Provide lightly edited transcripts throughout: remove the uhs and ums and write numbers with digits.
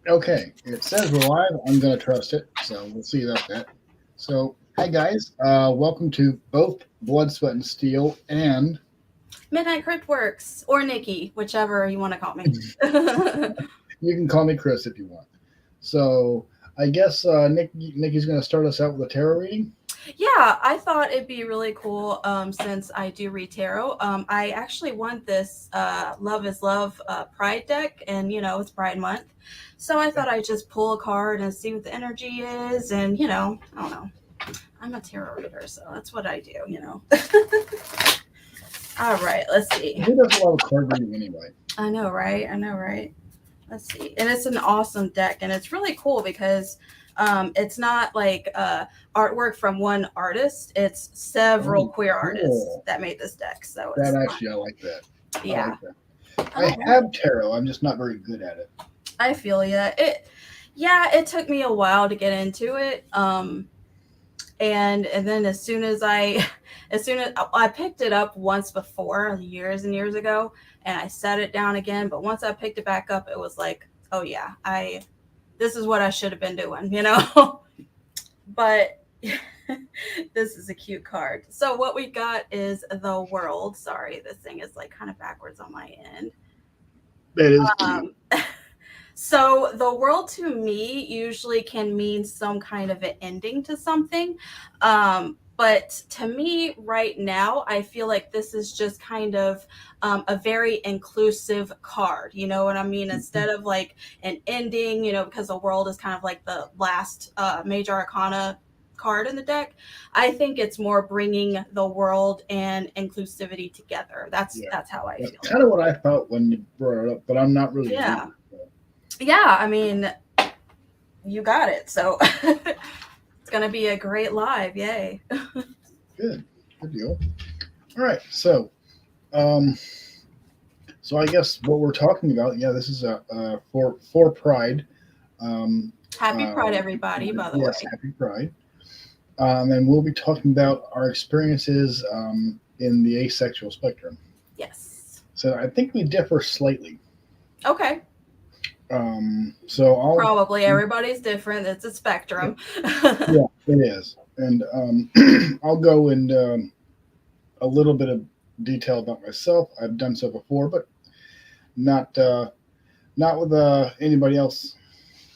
Okay, it says we're live. I'm going to trust it, so we'll see about that. So, hi guys, welcome to both Blood, Sweat, and Steel, and Midnight Crypt Worx, or Nikki, whichever you want to call me. you can call me Chris if you want. So, I guess Nikki's going to start us out with a tarot reading. Yeah, I thought it'd be really cool since I do read tarot. I actually won this Love is Love Pride deck, and it's Pride Month. So I thought I'd just pull a card and see what the energy is. And, I don't know. I'm a tarot reader, so that's what I do. All right, let's see. Who does a lot of card reading anyway? I know, right? I know, right? Let's see. And it's an awesome deck, and it's really cool because it's not like artwork from one artist. It's several Oh, queer artists cool. that made this deck. So That it's actually, I like that. I yeah. like that. All I right. have tarot. I'm just not very good at it. I feel ya. It took me a while to get into it. And then as soon as I as soon as I picked it up once before years and years ago, and I set it down again, but once I picked it back up, it was like, oh yeah, I this is what I should have been doing. But this is a cute card. So what we got is the world. Sorry, this thing is like kind of backwards on my end. That is cute. Um, so the world to me usually can mean some kind of an ending to something. But to me, right now, I feel like this is just kind of a very inclusive card. You know what I mean? Instead of like an ending, because the world is kind of like the last major arcana card in the deck. I think it's more bringing the world and inclusivity together. That's Yeah, that's how I that's feel. kind of what I thought when you brought it up, but I'm not really a Yeah, reader. So. yeah. I mean, you got it. So it's gonna be a great live. Yay! Good, good deal. All right, um, so I guess what we're talking about, yeah, this is for Pride. Um, Happy uh, Pride, everybody. By the yes, way, Happy Pride. And we'll be talking about our experiences in the asexual spectrum. yes. So I think we differ slightly. Okay. So I'll, Probably everybody's different. It's a spectrum. yeah, it is, and I'll go in a little bit of detail about myself. I've done so before, but not not with anybody else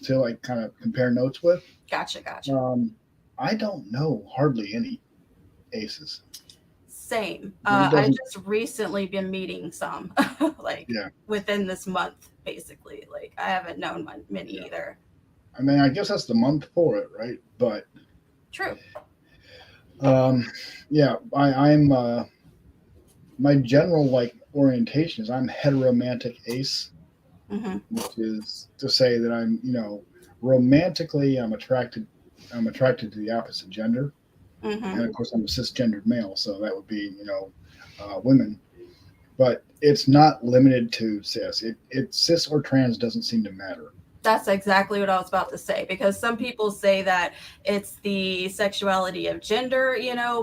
to like kind of compare notes with. Gotcha. Gotcha. Um, I don't know hardly any aces. Same. It I doesn't. just recently been meeting some, like Yeah, within this month, basically. Like I haven't known many yeah. either. I mean, I guess that's the month for it, right? But True. um, yeah, I'm my general like orientation is I'm heteromantic ace, Mm-hmm. which is to say that I'm romantically I'm attracted to the opposite gender, Mm-hmm. and of course I'm a cisgendered male, so that would be women. But it's not limited to cis. It cis or trans doesn't seem to matter. That's exactly what I was about to say because some people say that it's the sexuality of gender,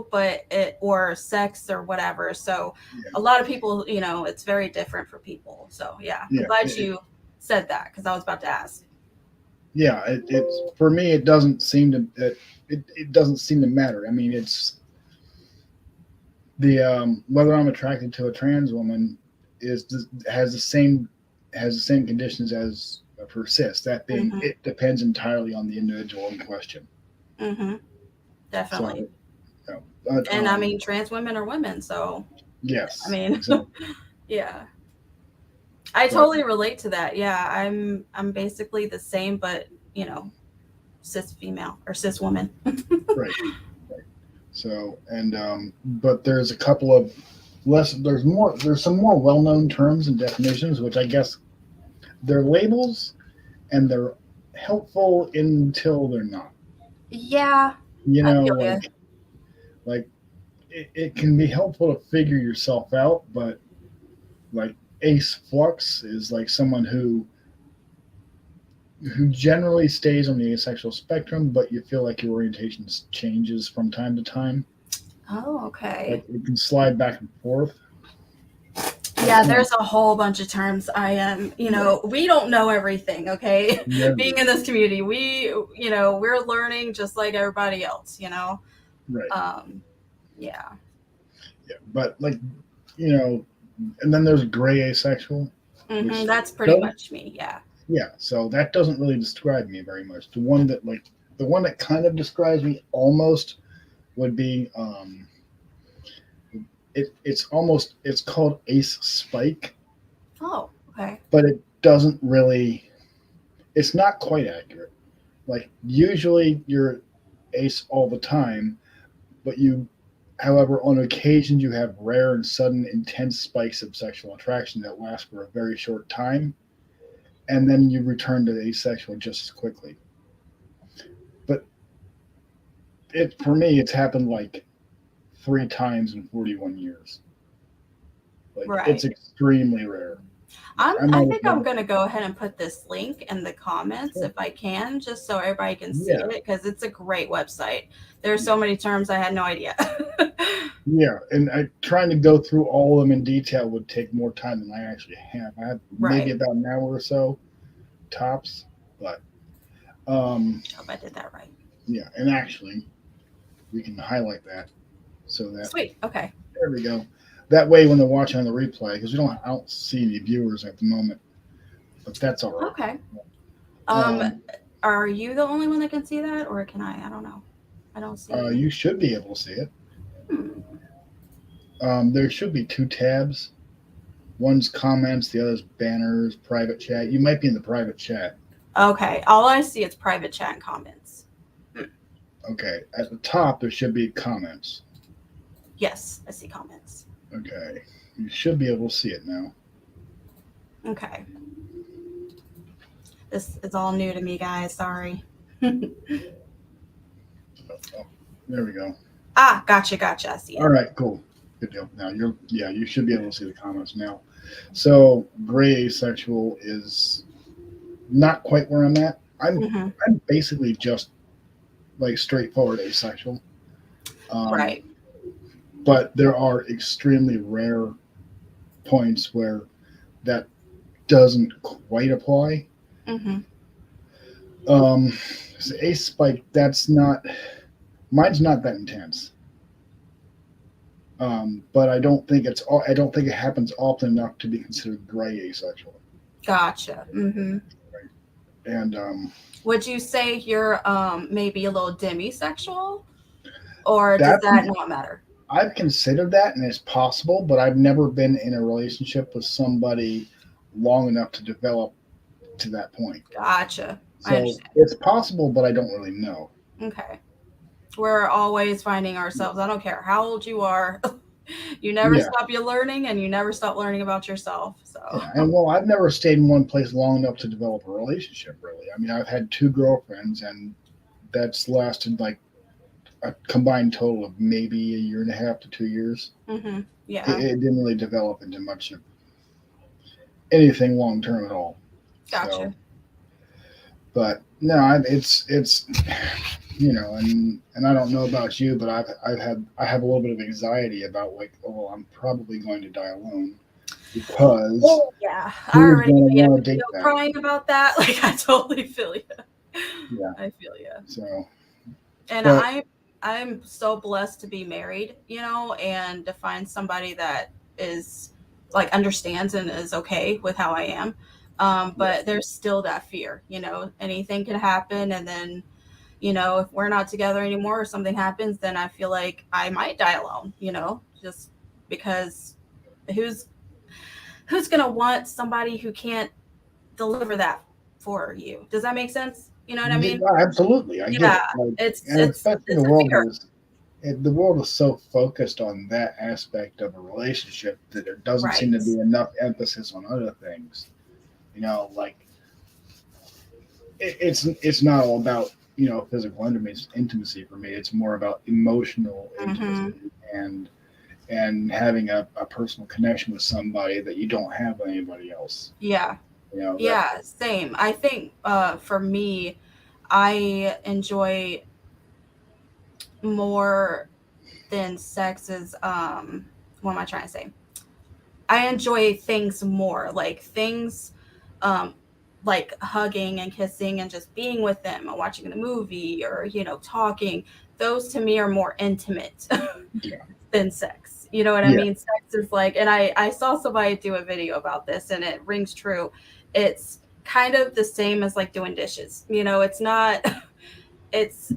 but it or sex or whatever. So Yeah, a lot of people, it's very different for people. So yeah, I'm yeah, glad you said that because I was about to ask. yeah. It's for me. It doesn't seem to it doesn't seem to matter. I mean, it's the whether I'm attracted to a trans woman is has the same conditions as for cis. That being, Mm-hmm. it depends entirely on the individual in question. Mm-hmm. So, Definitely. but And I mean, trans women are women, so I yes, mean, exactly. yeah, I But totally relate to that. Yeah, I'm basically the same, but cis female or cis woman. right, right. So and but there's a couple of less. There's some more well known terms and definitions, which I guess they're labels and they're helpful until they're not. Yeah, I feel you. Like it can be helpful to figure yourself out, but like ace flux is like someone who generally stays on the asexual spectrum, but you feel like your orientation changes from time to time. Oh, Like okay. it can slide back and forth. Yeah, there's a whole bunch of terms. I am, we don't know everything, okay? No, Being in this community, we're learning just like everybody else, right. Um, yeah. Yeah. But like, you know, and then there's gray asexual, which That's pretty doesn't, much me. Yeah. yeah, so that doesn't really describe me very much. The one that kind of describes me almost would be it's called ace spike, Oh, okay. but it doesn't really, it's not quite accurate. Like usually you're ace all the time, but however, on occasion you have rare and sudden intense spikes of sexual attraction that last for a very short time, and then you return to asexual just as quickly. But it for me, it's happened like 3 times in 41 years. Like it's Right. extremely rare. Like I I might have think I'm had, gonna go ahead and put this link in the comments if I can, just so everybody can see yeah, it, because it's a great website. There's so many terms I had no idea. yeah, and trying to go through all of them in detail would take more time than I actually have. I have maybe Right. about an hour or so tops, but um, Hope I did that right. yeah, and actually we can highlight that so that Sweet. Okay. there we go. That way, when they're watching on the replay, because I don't see any viewers at the moment, but that's all right. Okay. Um, Um, are you the only one that can see that, or can I? I don't know. I don't see. you should be able to see it. Hmm. There should be 2 tabs. One's comments, the other's banners, private chat. You might be in the private chat. Okay. All I see is private chat and comments. Hmm. Okay, at the top there should be comments. Yes, I see comments. Okay, you should be able to see it now. Okay. This is all new to me, guys. Sorry. Oh, there we go. Gotcha. I see All it. right, cool. Good deal. Now you should be able to see the comments now. So gray asexual is not quite where I'm at. Hmm. I'm basically just like straightforward asexual. Um, Right. but there are extremely rare points where that doesn't quite apply. Hmm. So ace spike, that's not mine's not that intense. But I don't think it happens often enough to be considered gray asexual. Gotcha. Hmm. And Would you say you're maybe a little demisexual, or does that that not matter? I've considered that, and it's possible, but I've never been in a relationship with somebody long enough to develop to that point. Gotcha. I So understand. it's possible, but I don't really know. Okay. We're always finding ourselves. I don't care how old you are. You never Yeah, stop you learning, and you never stop learning about yourself. So, yeah, and well, I've never stayed in one place long enough to develop a relationship. Really, I mean, I've had 2 girlfriends, and that's lasted like a combined total of maybe a year and a half to 2 years. yeah, It didn't really develop into much of anything long term at all. So, gotcha. but no, it's and I don't know about you, but I have a little bit of anxiety about like, oh, well, I'm probably going to die alone because Oh yeah, I who's already going to made a want to date video that? crying about that. Like I totally feel you. Yeah. I feel you. So, And but I'm so blessed to be married, and to find somebody that is like understands and is okay with how I am. yeah, But there's still that fear, anything can happen, and then if we're not together anymore or something happens, then I feel like I might die alone, just because who's who's gonna want somebody who can't deliver that for you? Does that make sense? You know what I mean? absolutely, I get Yeah, it. Like, it's and it's especially it's a fear. the world is so focused on that aspect of a relationship that there doesn't seem to Right. be enough emphasis on other things. Like it's not all about physical intimacy for me. It's more about emotional intimacy Hmm. and and having a personal connection with somebody that you don't have with anybody else. Yeah. That Yeah. Same. I think for me, I enjoy more than sex is what am I trying to say? I enjoy things more, like things um like hugging and kissing and just being with them and watching the movie or talking. Those to me are more intimate Yeah. than sex. You know what I Yeah. mean? Sex is like, and I saw somebody do a video about this and it rings true. It's kind of the same as like doing dishes. It's not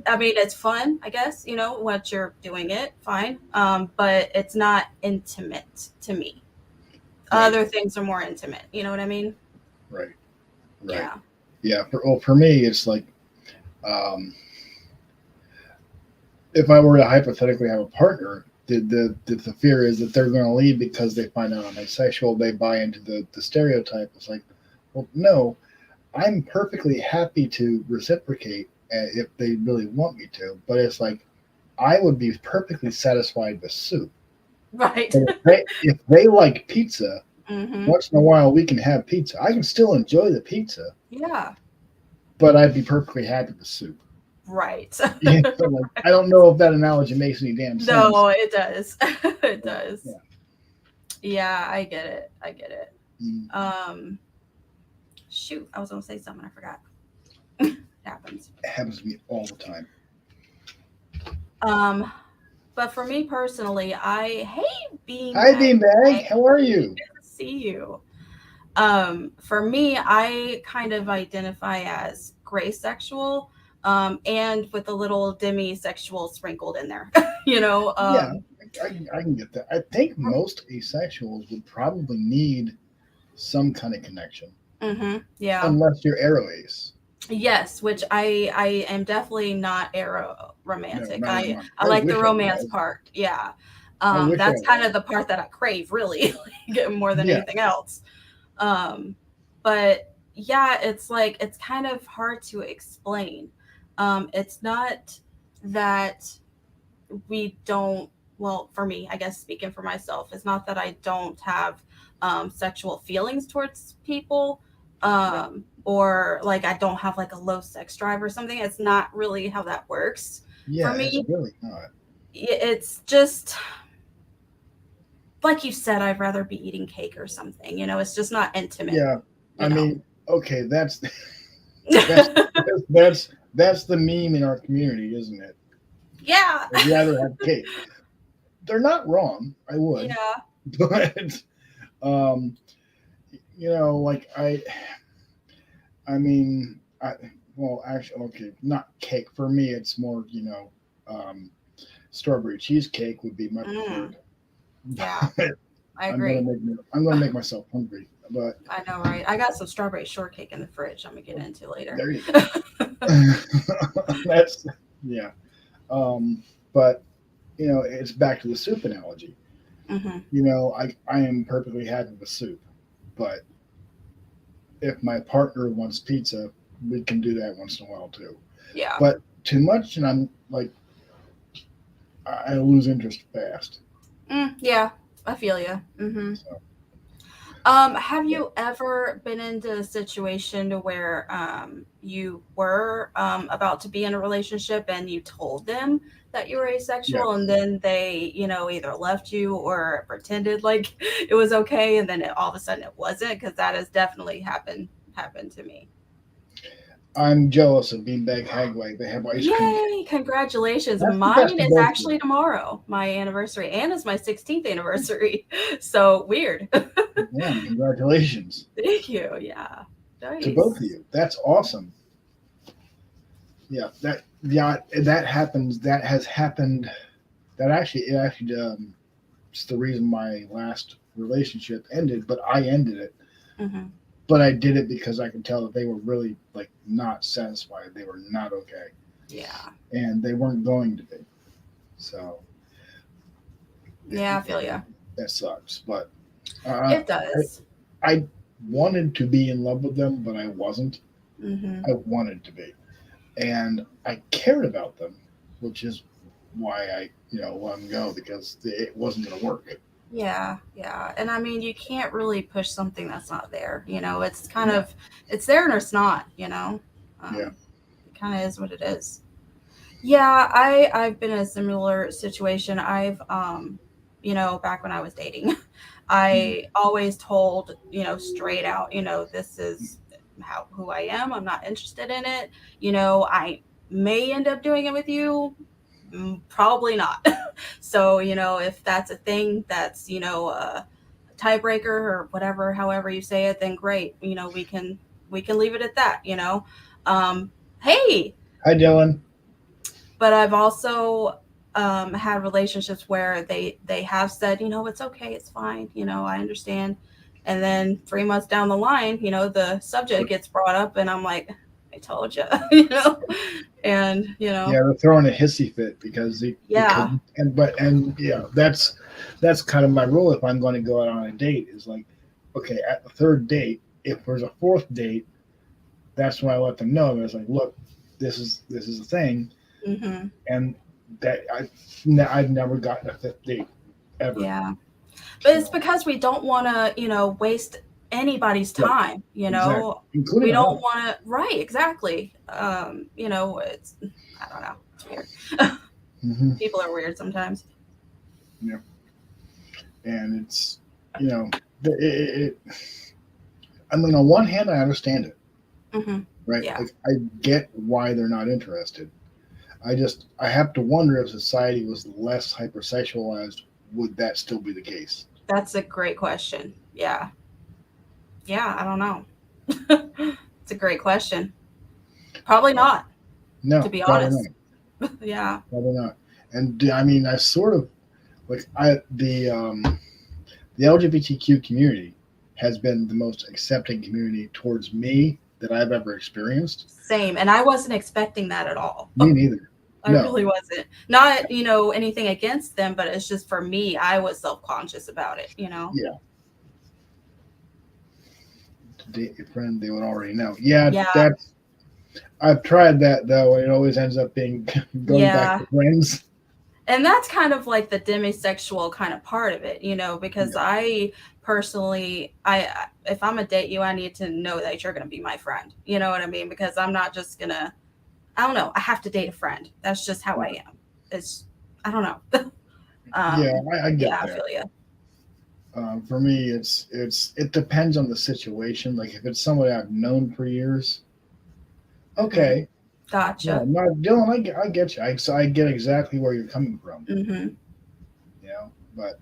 I mean, it's fun, I guess, what you're doing it, fine. But it's not intimate to me. Right. Other things are more intimate. You know what I mean? Right. Right. Yeah. Yeah. For me, it's like, um, if I were to hypothetically have a partner, the fear is that they're going to leave because they find out I'm asexual. They buy into the stereotype. It's like, well, no, I'm perfectly happy to reciprocate if they really want me to. But it's like I would be perfectly satisfied with soup. Right. But if they like pizza, Hmm. once in a while we can have pizza. I can still enjoy the pizza, Yeah. but I'd be perfectly happy with soup. Right. Yeah, so like, I don't know if that analogy makes any damn sense. No, it does. It But does. yeah, Yeah, I get it. I get it. mm, Um, Shoot, I was gonna say something, I forgot. It happens. it happens to me all the time. Um, but for me personally, I hate Hi, beanbag. Beanbag. Hey, How are you? good to see you. For me, I kind of identify as gray sexual, and with a little demisexual sprinkled in there. you know, Yeah, um, I can get that. I think most asexuals would probably need some kind of connection, yeah. unless you're aro ace. Yes, which I am definitely not aro No, romantic. neither am I I. I like the wish I romance was. part. Yeah. I wish I That's kind was. of the part that I crave, really, like, more than Yeah, anything else. Um, but yeah, it's like it's kind of hard to explain. It's not that we don't, well, for me, I guess speaking for myself, it's not that I don't have sexual feelings towards people, right. or like I don't have like a low sex drive or something. It's not really how that works for Yeah, it's me. really not. It's just like you said, I'd rather be eating cake or something. It's just not intimate, Yeah, you I know. mean, okay, that's that's the meme in our community, isn't it? Yeah. I'd rather have cake. They're not wrong. I would, Yeah. but um, like I mean, well, actually, okay, not cake. For me, it's more, um, strawberry cheesecake would be my Mm, preferred. yeah, I I'm gonna agree. make myself hungry, but I know, right? I got some strawberry shortcake in the fridge I'm gonna get into later. there you go. That's yeah. Um, but it's back to the soup analogy. Hmm. I am perfectly happy with soup, but if my partner wants pizza, we can do that once in a while too. Yeah. But too much, and I'm like, I lose interest fast. Yeah, I feel you. So Have yeah, you ever been into a situation to where you were about to be in a relationship and you told them that you were asexual and yes, then they, either left you or pretended like it was okay and then all of a sudden it wasn't? Because that has definitely happened to me. I'm jealous of Beanbag Hagway. They have ice cream cake. Yay! Congratulations. That's the best Mine of is both actually worlds. tomorrow, my anniversary, and it's my 16th anniversary. So weird. Man, congratulations Thank you. Yeah. to both of Nice. you. That's awesome. That happens. That has happened. It actually it's the reason my last relationship ended, but I ended it. Hmm. But I did it because I could tell that they were really like not satisfied. They were not okay, Yeah. and they weren't going to be. So yeah, Yeah, I feel you. that sucks. But uh, It I does. I wanted to be in love with them, but I wasn't. Hmm. I wanted to be, and I cared about them, which is why I let them go because it wasn't going to work. Yeah, yeah. And I mean, you can't really push something that's not there. It's kind Yeah, of it's there and it's not. yeah, It kind of is what it is. Yeah, I've been in a similar situation. I've back when I was dating, I always told, straight out, this is who I am. I'm not interested in it. I may end up doing it with you. Probably not. So, if that's a thing, that's, a tiebreaker or whatever, however you say it, then great. We can leave it at that, Hey, Hi, Dylan. but I've also had relationships where they have said, it's okay, it's fine, I understand. And then 3 months down the line, the subject gets brought up, and I'm like, I told you, and Yeah, they're throwing a hissy fit because yeah, yeah, that's kind of my rule if I'm going to go out on a date is like, okay, at the third date, if there's a fourth date, that's when I let them know. And it's like, look, this is a thing, hmm and that I've never gotten a fifth date ever. yeah. But it's So because we don't want to, waste anybody's right, time. exactly, We including our don't own. want to. Right, exactly. It's, I don't know. It's weird. Hmm. People are weird sometimes. Yeah, and it's you know, I mean, on one hand, I understand it, Hmm. right? Yeah, Like, I get why they're not interested. I have to wonder if society was less hypersexualized, would that still be the case? that's a great question. Yeah, yeah. I don't know. It's a great question. Probably But not, to no, be probably honest. not. Yeah. Probably not. And I mean, I sort of like the LGBTQ community has been the most accepting community towards me that I've ever experienced. Same. And I wasn't expecting that at all. Me neither. I No. really wasn't. Not, anything against them, but it's just for me, I was self conscious about it. Yeah. To date your friend, they would already know. Yeah, Yeah. that's. I've tried that though, and it always ends up being going back Yeah. to friends. And that's kind of like the demisexual kind of part of it, because Yeah. I personally, if I'm gonna date you, I need to know that you're gonna be my friend. You know what I mean? Because I'm not just gonna, I don't know, I have to date a friend. That's just how I am. It's, I don't know. Yeah, I Yeah, get I that. feel you. For me, it depends on the situation. Like if it's somebody I've known for years, Hmm. okay, yeah, Gotcha. not Dylan. I get you. So I get exactly where you're coming from. Hmm. But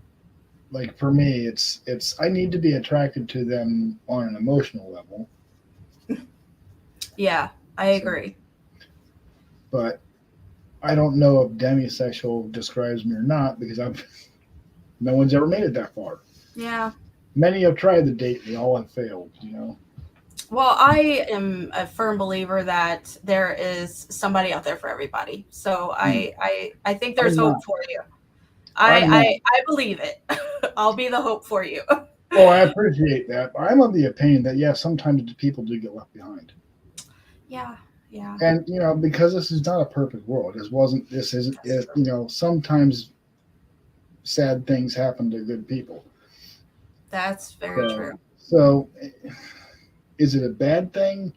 like for me, it's I need to be attracted to them on an emotional level. Yeah, I So, agree. but I don't know if demisexual describes me or not because I've no one's ever made it that far. Yeah. Many have tried the date, they all have failed. Well, I am a firm believer that there is somebody out there for everybody. So Hmm. I think there's I'm not. hope for you. I'm not. I believe it. I'll be the hope for you. Oh, I appreciate that. But I'm of the opinion that yeah, sometimes people do get left behind, Yeah, yeah, and because this is not a perfect world. This wasn't. This isn't. that's true. Sometimes sad things happen to good people. That's very So, true. so is it a bad thing?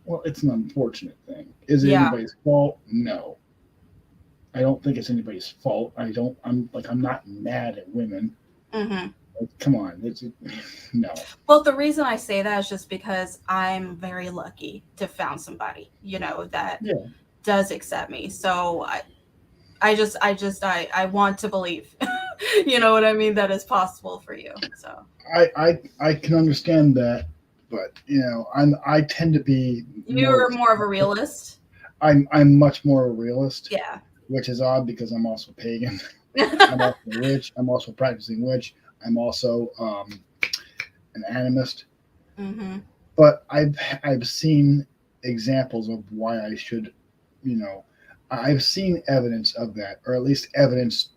Well, it's an unfortunate thing. Is it Yeah. anybody's fault? No, I don't think it's anybody's fault. I don't. I'm not mad at women. Hmm. Like, come on, no. Well, the reason I say that is just because I'm very lucky to found somebody, that Yeah, does accept me. So I want to believe, you know what I mean, that is possible for you. So I can understand that, but I tend to be more. you're more of a realist. I'm much more a realist, Yeah. which is odd because I'm also pagan. I'm also witch. I'm also practicing witch. I'm also an animist. Hmm. But I've seen examples of why I should, you know, I've seen evidence of that, or at least evidence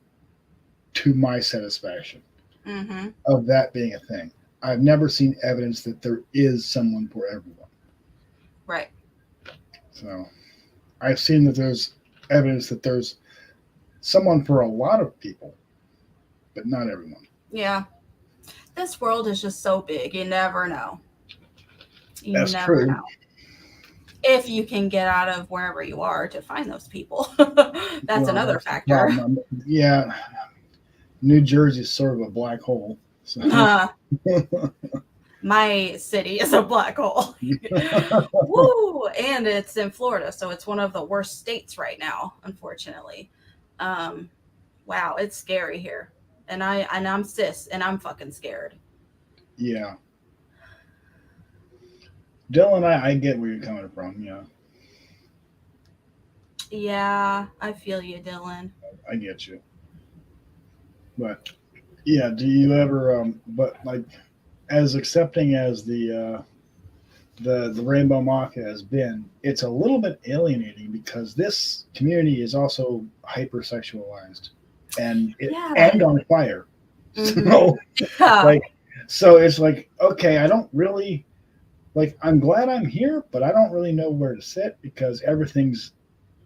to my satisfaction Hmm. of that being a thing. I've never seen evidence that there is someone for everyone. Right. So I've seen that there's evidence that there's someone for a lot of people, but not everyone. Yeah. This world is just so big. You never know. You That's never true. know. If you can get out of wherever you are to find those people. That's Well, another that's the factor. problem. Yeah, New Jersey is sort of a black hole. So, My city is a black hole. Woo! And it's in Florida, so it's one of the worst states right now, unfortunately. Um, wow, it's scary here. And I'm cis and I'm fucking scared. yeah, Dylan, I get where you're coming from. Yeah, Yeah, I feel you, Dylan. I get you. But yeah, do you ever? But like, as accepting as the rainbow maca has been, it's a little bit alienating because this community is also hypersexualized Yeah. and on fire. Mm-hmm. So Yeah. like, so it's like, okay, I don't really like. I'm glad I'm here, but I don't really know where to sit because everything's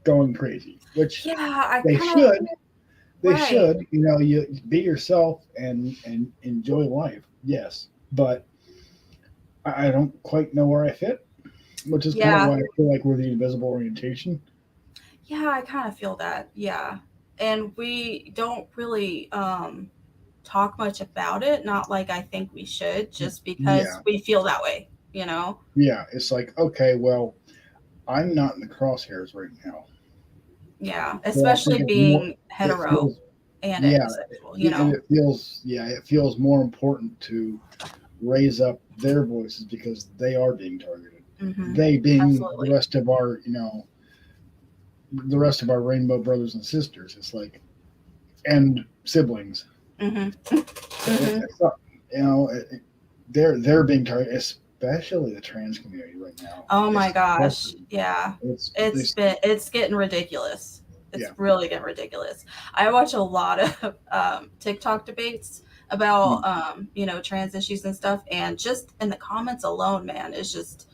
going crazy. Which Yeah, I they kind of should. They right. should. You know, you be yourself and enjoy life. Yes, but I don't quite know where I fit, which is kind of Yeah. why I feel like we're the invisible orientation. Yeah, I kind of feel that. Yeah. And we don't really talk much about it, not like I think we should, just because Yeah, we feel that way, you know? yeah. It's like, okay, well, I'm not in the crosshairs right now, Yeah, but I think especially it's more. being It hetero feels, and yeah, asexual, you know? it feels, yeah, it feels more important to raise up their voices because they are being targeted. Mm-hmm. They being the Absolutely. rest of our, the rest of our rainbow brothers and sisters. It's like, and siblings. Mm-hmm. Mm-hmm. It's not, you know, they're being targeted, especially the trans community right now. Oh my gosh. Especially, Yeah. it's It's this, been it's getting ridiculous. It's yeah. really getting ridiculous. I watch a lot of TikTok debates about Mm. trans issues and stuff, and just in the comments alone, man, it's just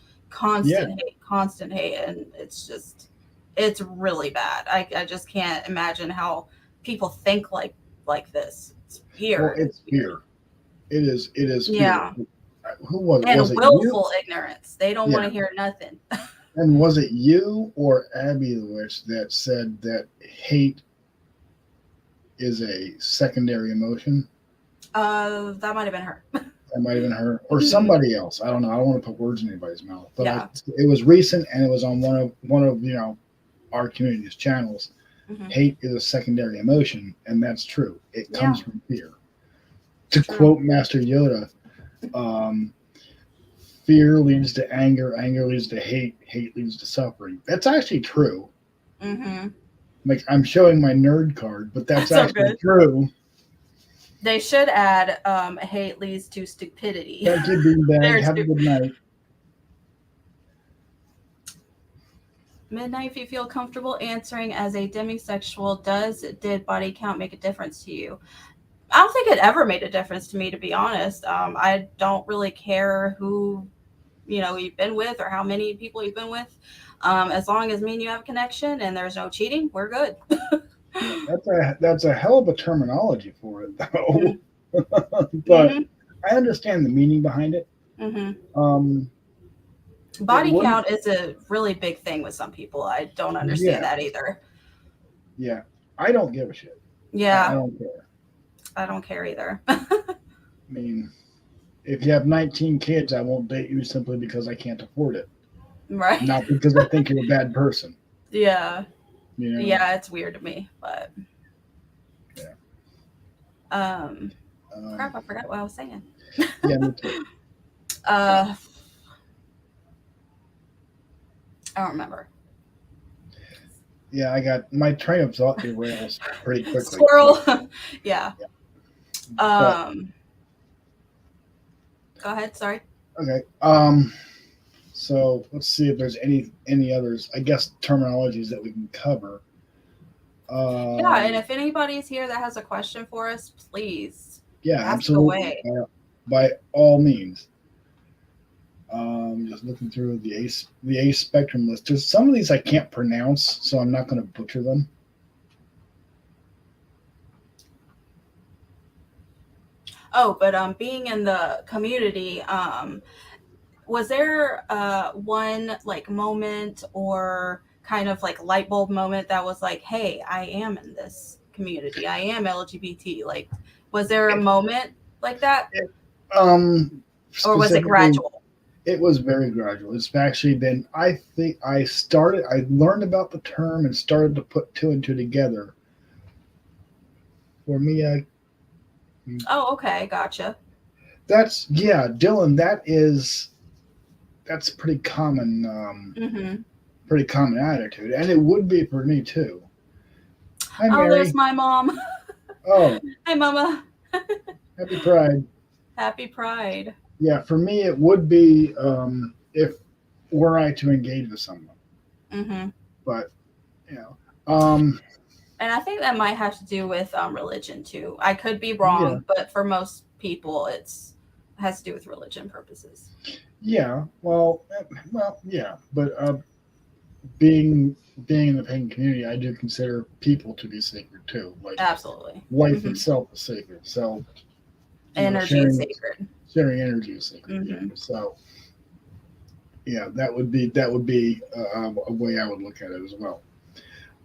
Yeah, constant hate, and it's really bad. I just can't imagine how people think like this. It's well, weird. it's It's weird. fear. It is fear. Yeah. Who was it? Was And it you? willful ignorance. They don't want Yeah. to hear nothing. And was it you or Abby the Witch that said that hate is a secondary emotion? That might have been her. That might have been her or somebody else. I don't know. I don't want to put words in anybody's mouth, but Yeah. it was recent and it was on one of our community's channels. Hmm. Hate is a secondary emotion, and that's true. It Yeah. comes from fear. To True. quote Master Yoda, um, fear leads to anger, anger leads to hate, hate leads to suffering. That's actually true. Hmm. Like I'm showing my nerd card, but that's So actually good. true. They should add hate leads to stupidity. Thank you, Beanbag. There's Have a good night. Midnight, if you feel comfortable answering as a demisexual, did body count make a difference to you? I don't think it ever made a difference to me, to be honest. I don't really care who you've been with or how many people you've been with. As long as me and you have a connection and there's no cheating, we're good. Yeah, that's a hell of a terminology for it, though. Mm-hmm. But Mm-hmm. I understand the meaning behind it. Mm-hmm. Um, it Body wouldn't. count is a really big thing with some people. I don't understand Yeah, that either. yeah. I don't give a shit. I Yeah, don't care. I don't care either. I mean, if you have 19 kids, I won't date you simply because I can't afford it, Right. not because I think you're a bad person. Yeah. You know? Yeah, it's weird to me, but Yeah. um crap, Um, I forgot what I was saying. yeah, me too. uh I don't remember. Yeah, I got my train of thought derails pretty quickly. So, Squirrel. Yeah. yeah. But Um Go ahead, sorry. okay. So let's see if there's any others. I guess terminologies that we can cover. Yeah, and Um, if anybody's here that has a question for us, please yeah, ask absolutely. away. By all means. Just looking through the ace spectrum list. There's some of these I can't pronounce, so I'm not going to butcher them. Oh, but being in the community, was there one like moment or kind of like light bulb moment that was like, hey, I am in this community, I am LGBT? Like, was there a moment like that? Or was it Specifically, gradual? it was very gradual. It's actually been, I think I learned about the term and started to put two and two together. For me, Oh, okay, gotcha. yeah, Dylan, that's Mm-hmm. pretty common attitude. And it would be for me too. Hi, Oh, there's Mary. my mom. Oh, Hi, Mama. happy Pride. Happy Pride. Yeah, for me, it would be if were I to engage with someone. Mm-hmm. But, you know, um, And I think that might have to do with religion too. I could be yeah, wrong, but for most people, it's has to do with religion purposes. yeah, yeah. But being being in the pagan community, I do consider people to be sacred too. Like Absolutely. life Mm-hmm. itself is sacred. So, Energy is sacred. sharing energy is sacred. Yeah. Mm-hmm. So, yeah, that would be a way I would look at it as well.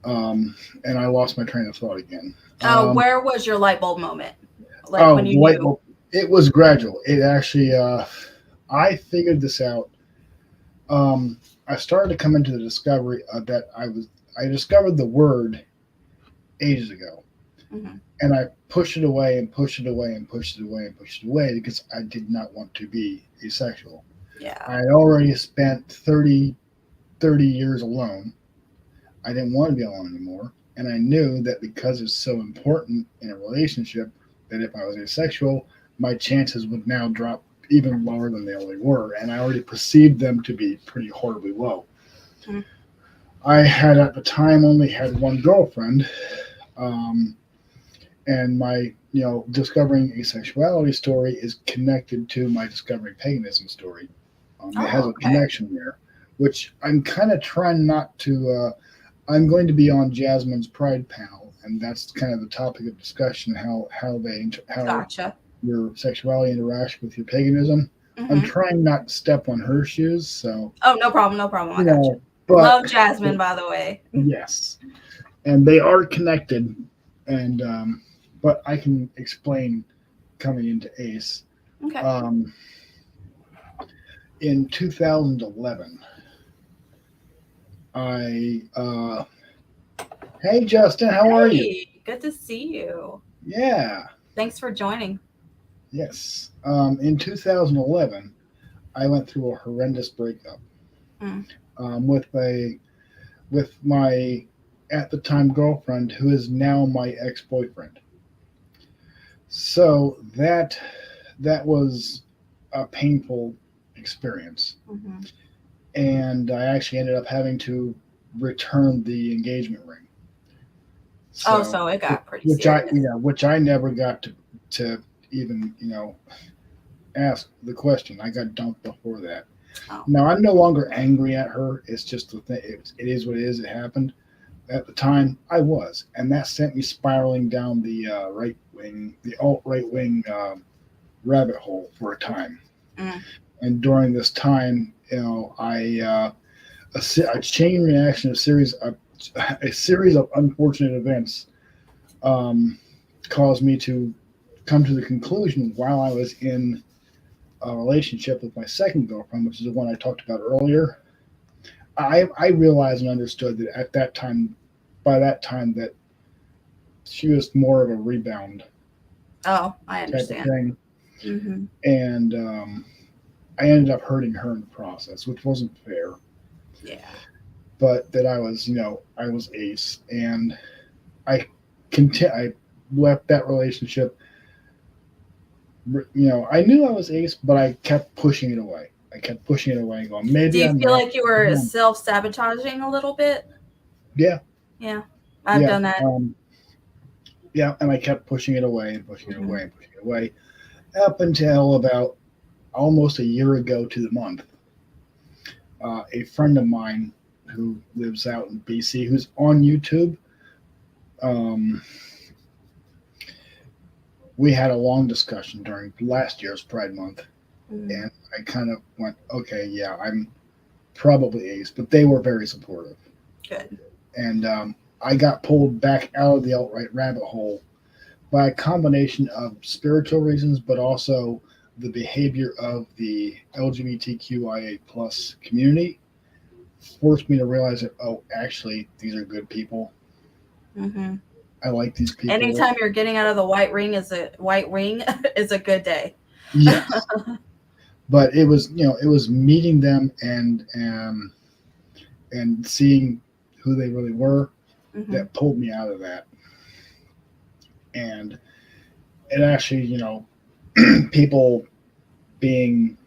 And I lost my train of thought again. Where was your light bulb moment? Like when Oh, you the light knew? bulb. It was gradual. It actually, I figured this out. I started to come into the discovery that I discovered the word ages ago, Mm-hmm. and I pushed it away and pushed it away and pushed it away and pushed it away because I did not want to be asexual. Yeah. I had already spent 30 years alone. I didn't want to be alone anymore. And I knew that because it's so important in a relationship, that if I was asexual, my chances would now drop even lower than they already were. And I already perceived them to be pretty horribly low. Mm. I had at the time only had one girlfriend. Um, and my, discovering asexuality story is connected to my discovering paganism story. It has Oh, a okay. connection there, which I'm kind of trying not to. I'm going to be on Jasmine's Pride panel, and that's kind of the topic of discussion: how Gotcha. your sexuality interacts with your paganism. I'm Mm-hmm. trying not to step on her shoes, so Oh, no problem. No problem. I you got you. know, but Love Jasmine, by the way. yes, and they are connected, and but I can explain coming into Ace. Okay. Um, in 2011, I hey Justin, how are you? Hey, good to see you. Yeah, Thanks for joining. yes. In 2011, I went through a horrendous breakup Mm. with my at the time girlfriend, who is now my ex boyfriend. So that was a painful experience, Mm-hmm. and I actually ended up having to return the engagement ring. Oh, So, so it got pretty serious. which I never got to even ask the question. I got dumped before that. Oh. Now I'm no longer angry at her. It's just the thing. It is what it is. It happened. At the time, I was, and that sent me spiraling down the alt right wing rabbit hole for a time. Mm. And during this time, a chain reaction, a series of unfortunate events caused me to come to the conclusion while I was in a relationship with my second girlfriend, which is the one I talked about earlier. I realized and understood that at that time, by that time, that she was more of a rebound Oh, I type of understand. thing, Mm-hmm. and I ended up hurting her in the process, which wasn't fair. Yeah. But that I was ace, and I I left that relationship. I knew I was ace, but I kept pushing it away. I kept pushing it away, going, Do maybe you I'm feel not. like you were self-sabotaging a little bit? Yeah, Yeah, I've yeah, done that. yeah, and I kept pushing it away and pushing it Mm-hmm. away and pushing it away up until about almost a year ago to the month. A friend of mine who lives out in BC, who's on YouTube, um, we had a long discussion during last year's Pride Month, Mm-hmm. and I kind of went, okay, yeah, I'm probably ace, but they were very supportive, Good. and I got pulled back out of the alt right rabbit hole by a combination of spiritual reasons, but also the behavior of the LGBTQIA plus community forced me to realize that, oh, actually, these are good people. Hmm. I like these people. Anytime you're getting out of the white ring is a good day. Yes, but it was, it was meeting them and seeing who they really were Hmm. that pulled me out of that. And it actually, people being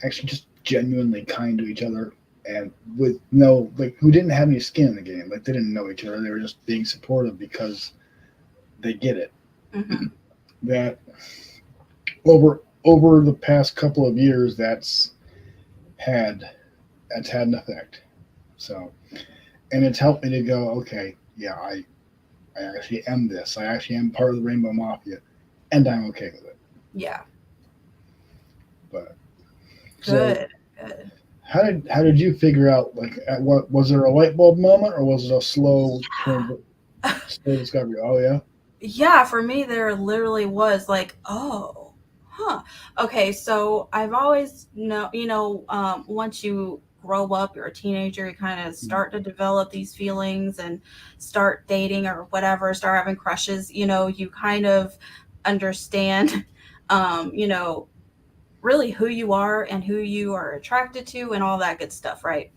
actually just genuinely kind to each other and with no, like, who didn't have any skin in the game, like they didn't know each other, they were just being supportive because they get it. Hmm. That over the past couple of years, had had an effect. So, and it's helped me to go, okay, yeah, I actually am this, I actually am part of the Rainbow Mafia, and I'm okay with it. Yeah. But so, Good. Good. how did you figure out, like, at what was there a light bulb moment, or was it a slow discovery? Oh yeah. Yeah, for me, there literally was like, oh, huh. Okay, so I've always once you grow up, you're a teenager, you kind of Mhm. start to develop these feelings and start dating or whatever, start having crushes, you kind of understand, you know, really who you are and who you are attracted to and all that good stuff, right?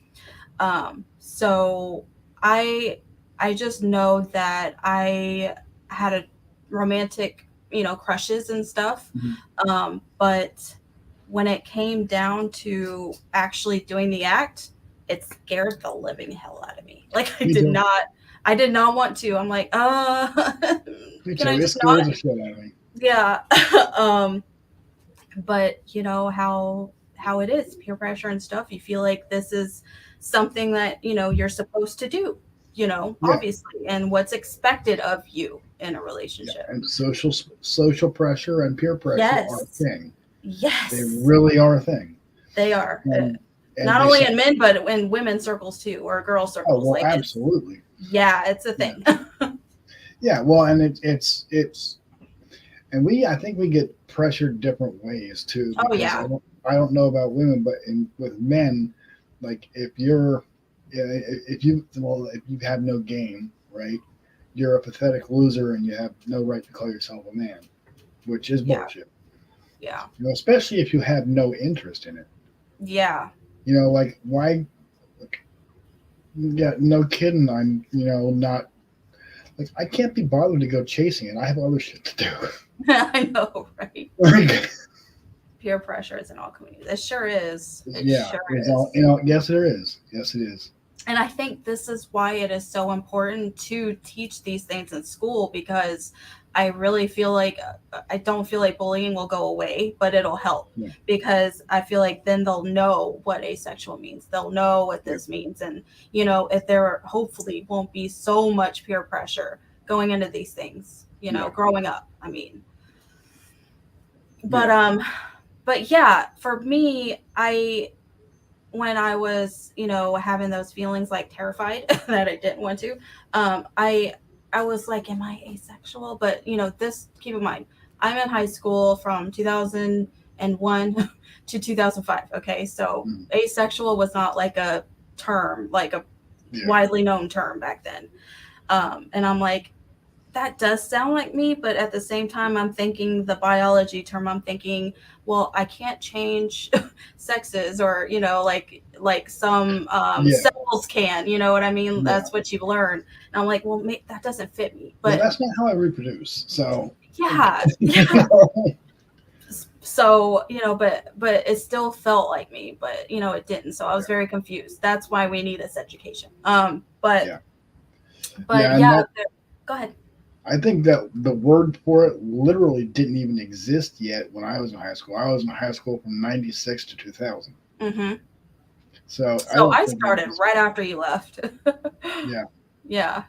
So I I just know that I had a romantic, crushes and stuff. Mhm. But when it came down to actually doing the act, it scared the living hell out of me. Like Me too. I did not want to. I'm like, Me can too. I It just scares not? the shit out of me. Yeah. um, but you know how it is, peer pressure and stuff. You feel like this is something that you're supposed to do, Yeah, obviously, and what's expected of you in a yeah. relationship. And social pressure and peer pressure are a Yes, thing. They yes, really are a thing. they are. And Not they only say, in men but in women's circles too, or girl oh circles, well, like it's, absolutely. yeah, it's a Yeah, thing. yeah. Well, and it's and I think we get pressured different ways too, Oh because yeah. I don't know about women, but with men, like, if you're, yeah, if you have no game, right, you're a pathetic loser and you have no right to call yourself a man, which is Yeah. bullshit. Yeah. Especially if you have no interest in it. Yeah. Like, why? Yeah, no kidding. I'm, not, like, I can't be bothered to go chasing it. I have other shit to do. I know, right? Like, Peer pressure is in all communities. It sure is. It yeah, sure it's all, is. yes, there is. Yes, it is. And I think this is why it is so important to teach these things in school, because I really feel like I don't feel like bullying will go away, but it'll help, Yeah, because I feel like then they'll know what asexual means. They'll know what yeah, this means. And, if there hopefully won't be so much peer pressure going into these things, yeah, growing up. I mean, but, yeah. yeah, for me, when I was, having those feelings like terrified that I didn't want to, I was like, am I asexual? But this, keep in mind, I'm in high school from 2001 to 2005. Okay, so Mm, asexual was not like a term, like a yeah, widely known term back then. And I'm like, that does sound like me, but at the same time, I'm thinking the biology term. I'm thinking, well, I can't change sexes, or like some yeah, cells can. You know what I mean? yeah. That's what you've learned. And I'm like, well, that doesn't fit me. Well, But that's not how I reproduce. So, yeah, yeah. So but it still felt like me, but it didn't. So I was yeah, very confused. That's why we need this education. But yeah, yeah. And yeah, that, go ahead. I think that the word for it literally didn't even exist yet when I was in high school. I was in high school from '96 to 2000. Hmm. So I So don't I think it started was. right after you left. Yeah, Yeah.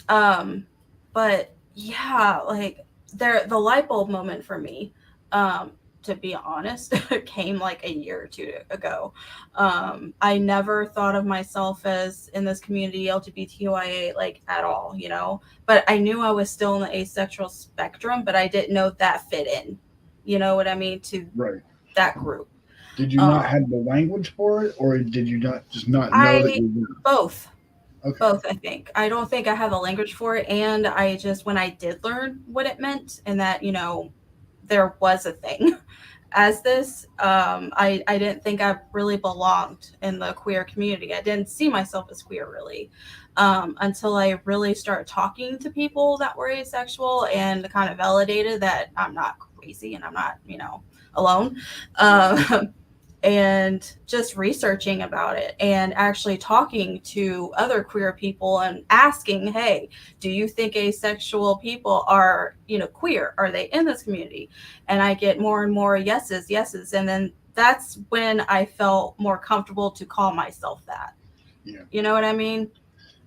Um, but yeah, like the light bulb moment for me. Um, to be honest, came like a year or two ago. I never thought of myself as in this community LGBTQIA like at all, you know. But I knew I was still in the asexual spectrum, but I didn't know that fit in. You know what I mean, to Right. that group. Did you not Um, have the language for it, or did you not just not know that I you were? both Okay. both I think. I don't think I have the language for it, and I just when I did learn what it meant and that there was a thing as this, I didn't think I really belonged in the queer community. I didn't see myself as queer really, until I really started talking to people that were asexual and kind of validated that I'm not crazy and I'm not alone. Right. um, and just researching about it and actually talking to other queer people and asking, hey, do you think asexual people are queer, are they in this community? And I get more and more yeses, and then that's when I felt more comfortable to call myself that. Yeah. You know what I mean?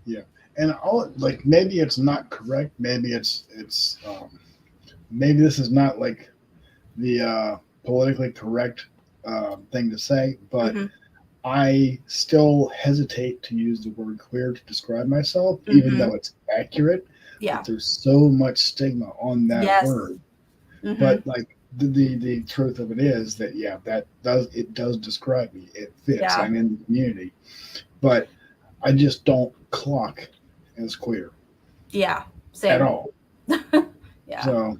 Yeah. And all like maybe it's not correct. Maybe maybe this is not like the politically correct thing to say, but Mm-hmm. I still hesitate to use the word queer to describe myself, even Mm-hmm. though it's accurate. Yeah. But there's so much stigma on that Yes. word. Mm-hmm. But like the truth of it is that yeah, it does describe me. It fits. Yeah. I'm in the community, but I just don't clock as queer Yeah. at Same. all. Yeah. So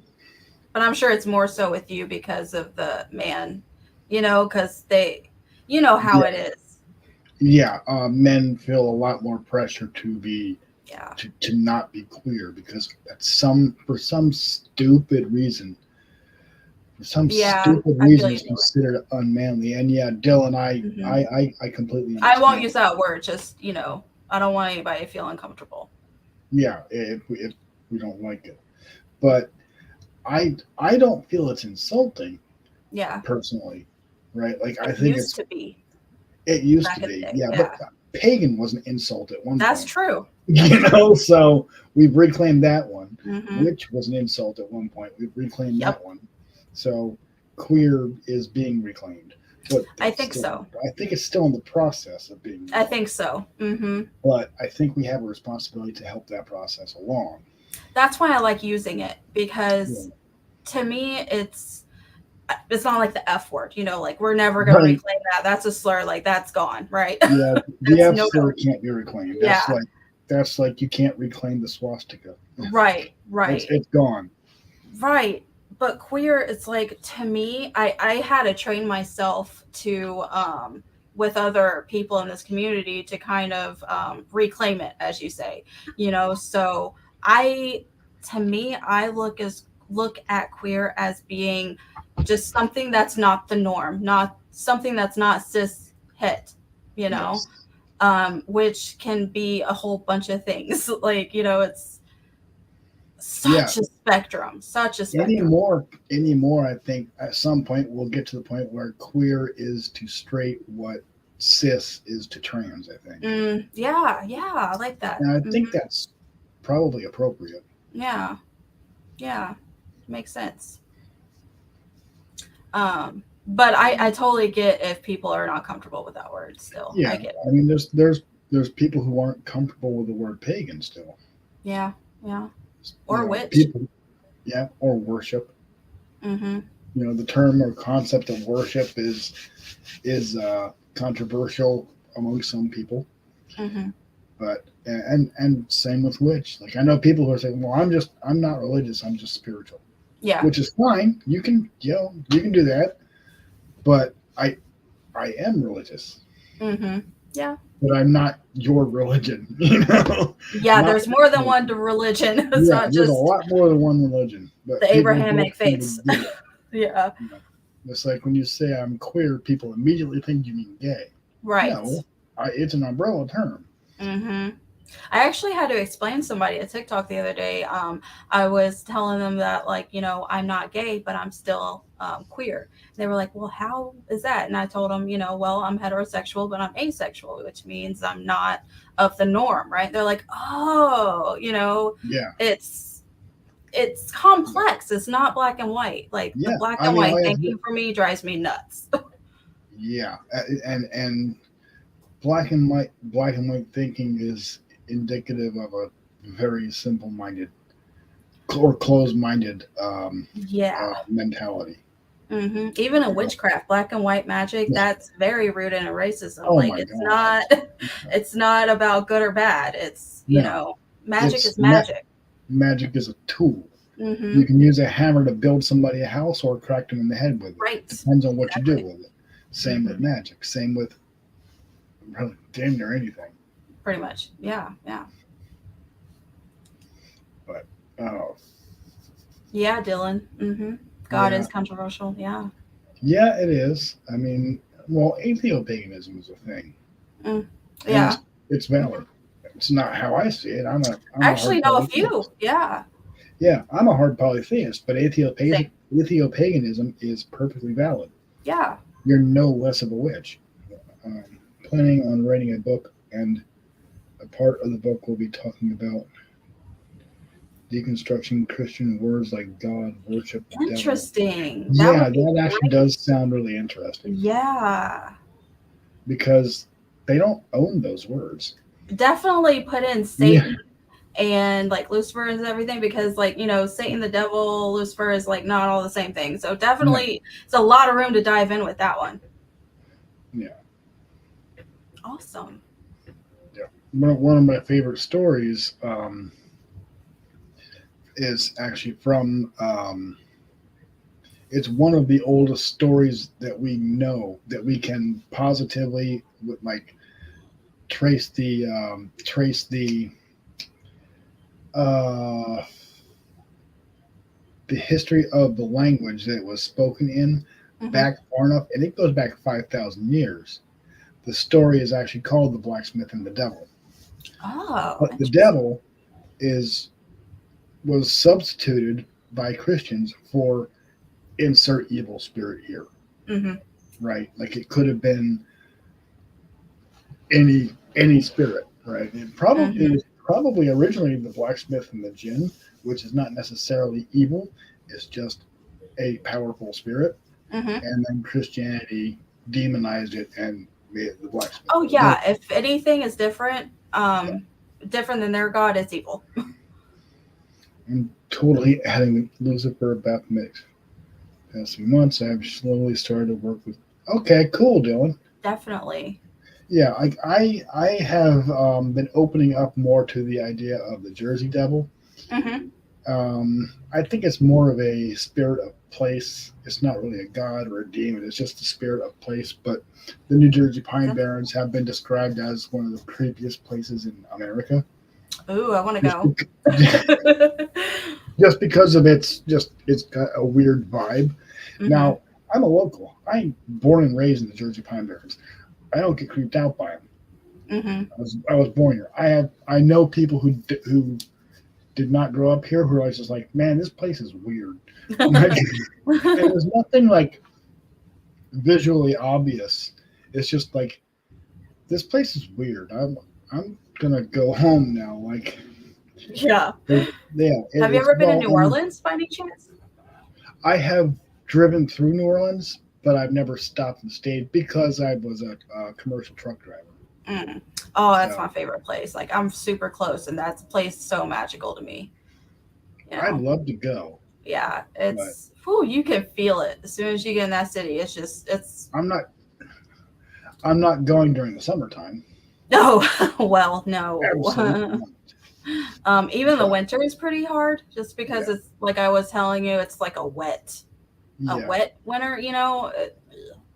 But I'm sure it's more so with you because of the man, because how yeah, it is. yeah, men feel a lot more pressure to be Yeah. to not be queer because for some stupid reason, Yeah. I feel you it's considered unmanly. And yeah, Dylan, I hmm I I, I completely I won't understand. use that word. Just, I don't want anybody to feel uncomfortable. Yeah, if we don't like it, but I don't feel it's insulting Yeah. personally, right? Like I It think used to be it used to back in be, the day. yeah, but Yeah. pagan was an insult at one That's point, true. That's you true. know. So we've reclaimed that one. hmm Witch was an insult at one point. We've reclaimed that Yep. one. So queer is being reclaimed, but I that's think still. so. I think it's still in the process of being I reclaimed. think so. But I think we have a responsibility to help that process along. That's why I like using it Yeah. because to me, it's not like the F word, like we're never going to Right. reclaim that. That's a slur. Like that's gone. Right. Yeah. The That's F no, slur can't be reclaimed. yeah. That's like you can't reclaim the swastika. Right. It's Right. it's gone. Right. But queer, it's like to me, I had to train myself to with other people in this community to kind of reclaim it, as you say. So I to me, I look at queer as being just something that's not the norm, not something that's not cis het, you know, Yes. which can be a whole bunch of things. Like, it's Yeah. such a spectrum. Anymore, I think at some point we'll get to the point where queer is to straight what cis is to trans, I think. Yeah, yeah, I like that. And I think that's probably appropriate. Yeah, yeah, makes sense. But I totally get if people are not comfortable with that word still. I Yeah. get I it. mean there's people who aren't comfortable with the word pagan still. Yeah, yeah. You Or know, witch. people yeah, or worship. Mm-hmm. You know, the term or concept of worship is controversial among some people. Mm-hmm. But and same with witch. Like I know people who are saying, "Well, I'm not religious. I'm just spiritual," Yeah. which is fine. You can do that. But I am religious, Mm-hmm. Yeah. but I'm not your religion. You know, Yeah, not there's more than one to religion. It's yeah. not There's a just lot more than one religion, but the people don't Abrahamic seem to faiths. get it. Yeah. You know, it's like when you say I'm queer, people immediately think you mean gay. Right. No, it's an umbrella term. Mm-hmm. I actually had to explain to somebody at TikTok the other day. I was telling them that, like, I'm not gay, but I'm still queer. They were like, well, how is that? And I told them, well, I'm heterosexual, but I'm asexual, which means I'm not of the norm, right? They're like, oh, Yeah, it's it's complex. It's not black and white. Like the Yeah, black I and mean, white thinking for me drives me nuts. yeah, and black and white thinking is indicative of a very simple-minded or closed-minded Yeah. mentality. Even in You know? witchcraft, black and white magic, Yeah. that's very rooted in racism. Oh Like my it's God. not it's not about good or bad. It's, No, magic it's is magic. magic is a tool. Hmm. You can use a hammer to build somebody a house or crack them in the head with it. Right. Depends on what you do Exactly. with it. Same with Hmm. magic. Same with really damn near anything. Pretty much. Yeah. Yeah. But uh, Yeah, Dylan. God yeah, is controversial. Yeah. yeah, it is. I mean, well, atheopaganism is a thing, Mm. and Yeah. it's valid. It's not how I see it. I'm I a actually hard know a few. polytheist. Yeah. Yeah, I'm a hard polytheist, but Same. atheopaganism is perfectly valid. Yeah. You're no less of a witch. Um, Planning on writing a book, and a part of the book will be talking about deconstructing Christian words like God, worship, the devil. Interesting. That Yeah, would be that actually great. does sound really interesting Yeah. because they don't own those words. Definitely put in Yeah, Satan and like Lucifer and everything because like, Satan, the devil, Lucifer is like not all the same thing. So no, definitely it's a lot of room to dive in with that one. yeah, Awesome. yeah. One of my favorite stories is actually from. It's one of the oldest stories that we know that we can positively like trace uh, the history of the language that it was spoken in Hmm. back far enough, and it goes back 5,000 years. The story is actually called "The Blacksmith and the Devil," Oh, but the interesting. devil is was substituted by Christians for insert evil spirit here, Hmm. right? Like it could have been any spirit, right? It Hmm. was probably originally the blacksmith and the jinn, which is not necessarily evil. It's just a powerful spirit, Hmm. and then Christianity demonized it and made it the blacksmith Oh and the devil. yeah, if anything is different, Yeah, different than their god, it's evil. I'm totally adding Lucifer Baptist mix. Past few months, I've slowly started to work with. Okay, cool, Dylan. Definitely. Yeah, I have been opening up more to the idea of the Jersey Devil. Hmm. I think it's more of a spirit of place. It's not really a god or a demon. It's just a spirit of place. But the New Jersey Pine Barrens have been described as one of the creepiest places in America, Ooh, I want to just go. just because of it's got a weird vibe. Hmm. Now I'm a local. I'm born and raised in the Jersey Pine Barrens. I don't get creeped out by them. Hmm. I was born here. I know people who did not grow up here who are just like, man, this place is weird. Like, and there's nothing like visually obvious. It's just like this place is weird. I'm gonna go home now. Like, Yeah. yeah, Have you it's ever been to well, New and Orleans by any chance? I have driven through New Orleans, but I've never stopped and stayed because I was a commercial truck driver. Mm. Oh, that's So my favorite place. Like I'm super close, and that's a place so magical to me. You I'd know, love to go, yeah, but it's whew, you can feel it as soon as you get in that city. It's just it's I'm not. I'm not going during the summertime. no, well, Absolutely no. not. Even the But winter is pretty hard, just because yeah, it's like I was telling you, it's like a yeah. wet winter.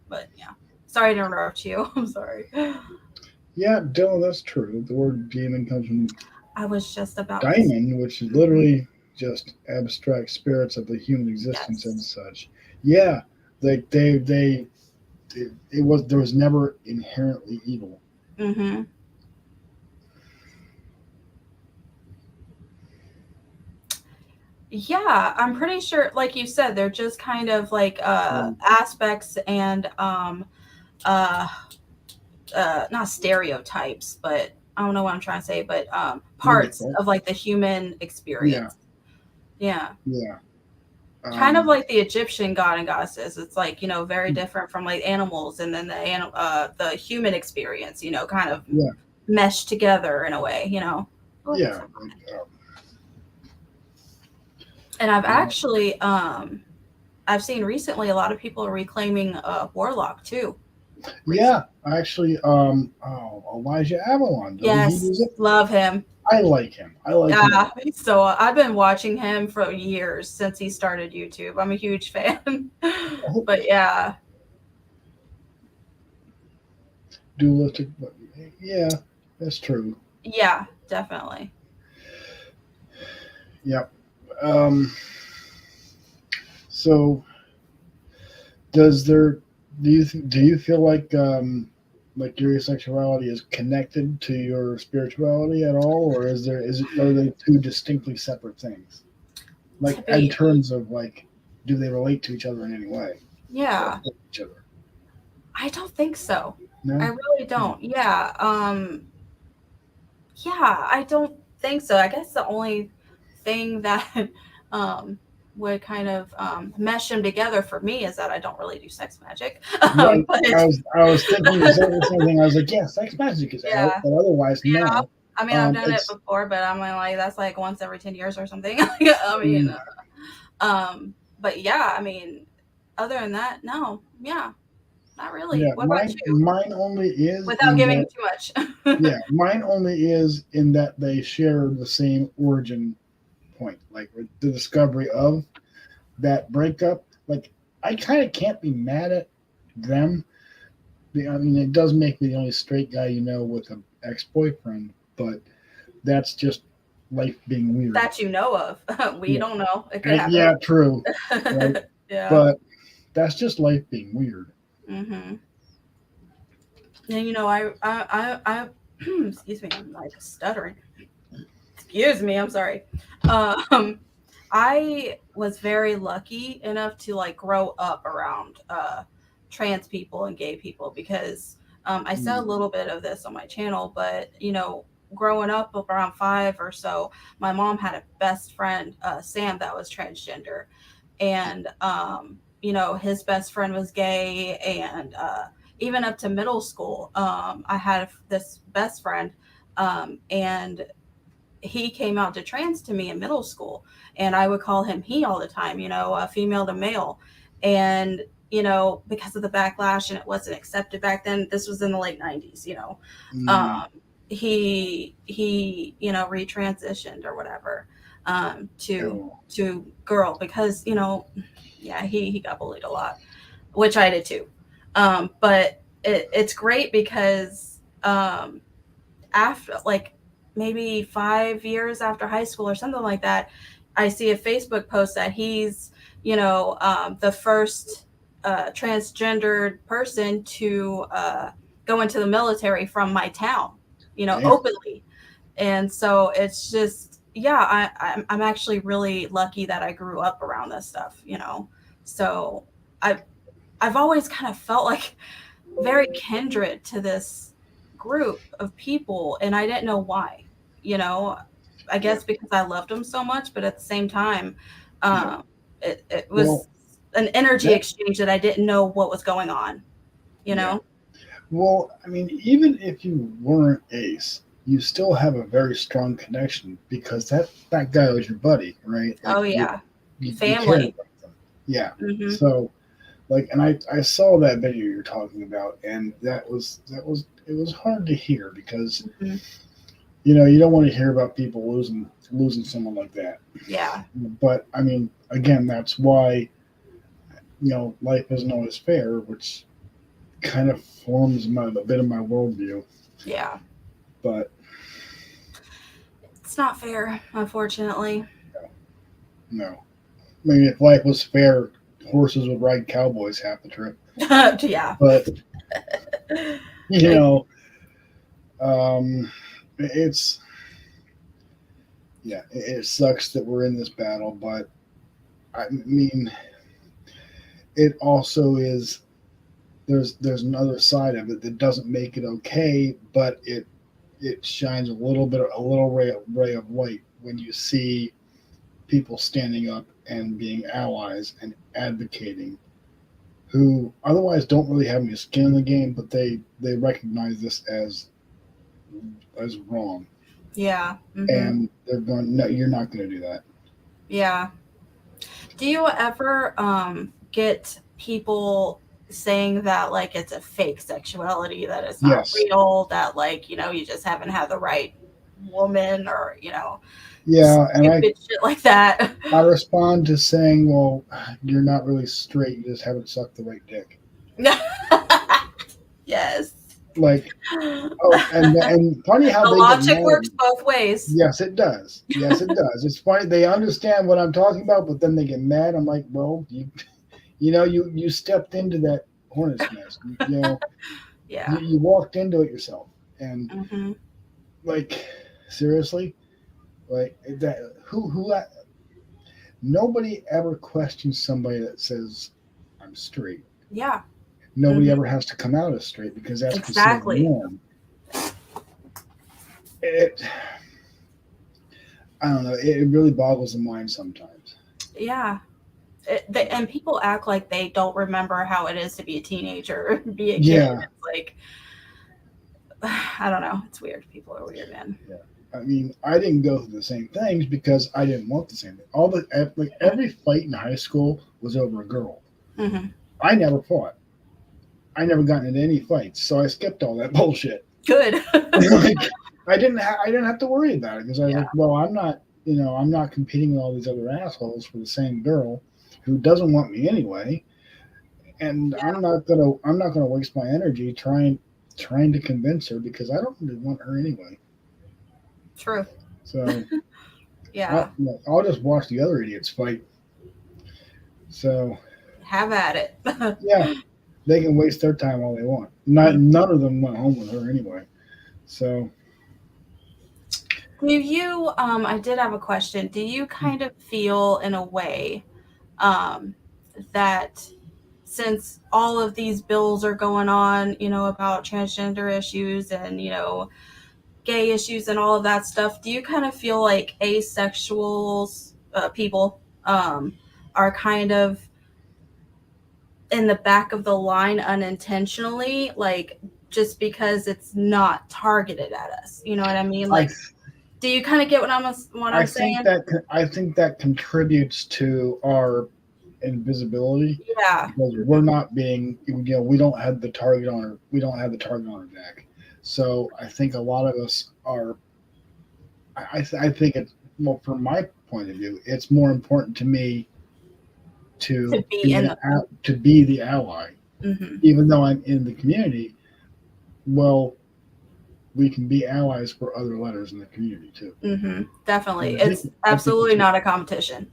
But yeah, sorry to interrupt you. I'm sorry. Yeah, Dylan, that's true. The word demon comes from I was just about to say daimon, which is mhm. literally just abstract spirits of the human existence and Yes. such. Yeah, like it was there was never inherently evil. Hmm. Yeah, I'm pretty sure, like you said, they're just kind of like Yeah, aspects and uh not stereotypes, but I don't know what I'm trying to say, but maybe a parts cult. of like the human Yeah, experience. Yeah. Yeah. Kind of Um, like the Egyptian god and goddesses. It's like, very different from like animals, and then the human experience, kind of yeah. meshed together in a way. Oh, Yeah. and I've Yeah. actually I've seen recently a lot of people are reclaiming Warlock too Yeah. recently. Actually, Elijah Avalon, doesn't he Yes, use it? love him. I like him. I like him a Yeah, lot. so I've been watching him for years since he started YouTube. I'm a huge fan. But yeah, Dualistic, but yeah, that's true. yeah, definitely. Yep. Um, so does there do you feel like your sexuality is connected to your spirituality at all, or are they two distinctly separate things? To Like in be, terms of like, do they relate to each other in any way or yeah, affect each other? I don't think so. I No. really Hmm. don't. Yeah, I don't think so. I guess the only thing that um would kind of mesh them together for me is that I don't really do sex magic. Right. But I was thinking exactly the same thing. I was like, yeah, sex magic is out, yeah, but otherwise, yeah. no. I mean, I've done it It's before, but I'm like that's like once every 10 years or something. I mean, mm, but yeah, I mean, other than that, no, yeah, not really. yeah. What about you? Mine only is Without in giving that. too much. Yeah, mine only is in that they share the same origin point, like the discovery of that breakup. Like, I kind of can't be mad at them. I mean, it does make me the only straight guy with an ex boyfriend, but that's just life being weird. That you know of. We Yeah, don't know. It could happen. yeah, true, right? Yeah. But that's just life being weird. Mhm. And I excuse me, I'm like stuttering. Excuse me, I'm sorry. Um, I was very lucky enough to like grow up around trans people and gay people because I said a Mm, little bit of this on my channel, but growing up around 5 or so, my mom had a best friend, Sam, that was transgender, and his best friend was gay, and even up to middle school, I had this best friend, and he came out to trans to me in middle school, and I would call him he all the time, female to male. And because of the backlash and it wasn't accepted back then, this was in the late 90s, mm, um, he retransitioned or whatever, to oh, girl because yeah, he got bullied a lot, which I did too. But it's great because after like maybe 5 years after high school or something like that, I see a Facebook post that he's the first transgendered person to go into the military from my town, damn. openly. And so it's just, yeah, I'm actually really lucky that I grew up around this stuff, so I I've always kind of felt like very kindred to this group of people, and I didn't know why. You know, I Yeah, guess because I loved them so much, but at the same time, yeah. um, it Well, was an energy that exchange that I didn't know what was going on. You yeah. know? Well, I mean, even if you weren't ace, you still have a very strong connection because that guy was your buddy, right? Oh Like yeah, you cared family. about them. Yeah. Hmm. So like, and I saw that video you're talking about, and it was hard to hear because Hmm. you don't want to hear about people losing someone like that. Yeah, But I mean, again, that's why life isn't always fair, which kind of forms a bit of my worldview. yeah. But It's not fair, unfortunately. no, I mean, if life was fair, horses would ride cowboys half the trip. Yeah. But you It, know, um, it's yeah, it sucks that we're in this battle, but I mean, it also is. There's another side of it that doesn't make it okay, but it shines a little ray of light when you see people standing up and being allies and advocating who otherwise don't really have any skin in the game, but they recognize this as wrong, Yeah. and they're going, no, you're not going to do that. Yeah. Do you ever get people saying that like it's a fake sexuality, that it's not Yes. real, that like, you just haven't had the right woman, or, Yeah, and stupid shit like that? I respond to saying, well, you're not really straight, you just haven't sucked the right dick. Yes. Like, oh, and funny how The they get logic mad at works me. both ways. Yes, it does. Yes, it does. It's funny. They understand what I'm talking about, but then they get mad. I'm like, well, you stepped into that hornet's nest. Yeah. You walked into it yourself. And Hmm. like, seriously, like that. Nobody ever questions somebody that says I'm straight. Yeah. Nobody Hmm. ever has to come out as straight because that's considered Exactly. norm. It, I don't know. It really boggles the mind sometimes. Yeah. And people act like they don't remember how it is to be a teenager, be a kid. Yeah. It's like, I don't know. It's weird. People are weird, man. Yeah. I mean, I didn't go through the same things because I didn't want the same thing. Every fight in high school was over a girl. Hmm. I never fought. I never got into any fights, so I skipped all that bullshit. Good. Like, I didn't have to worry about it because I was Yeah. like, well, I'm not competing with all these other assholes for the same girl who doesn't want me anyway, and Yeah. I'm not gonna waste my energy trying to convince her because I don't really want her anyway. True. So Yeah. I'll just watch the other idiots fight. So Have at it. yeah, they can waste their time all they want. None of them went home with her anyway. So Do you, I did have a question. Do you kind of feel in a way that since all of these bills are going on, about transgender issues and, gay issues and all of that stuff, do you kind of feel like asexuals, people, are kind of in the back of the line unintentionally, like just because it's not targeted at us? You know what I mean? I Like, do you kind of get what I'm saying? I think that contributes to our invisibility Yeah. because we're not being we don't have the target on our back. So I think a lot of us are. I think it's well from my point of view, it's more important to me To to be in the. to be the ally, Hmm. even though I'm in the community. Well, we can be allies for other letters in the community too. Hmm. Definitely. And It's I think absolutely it's not a competition.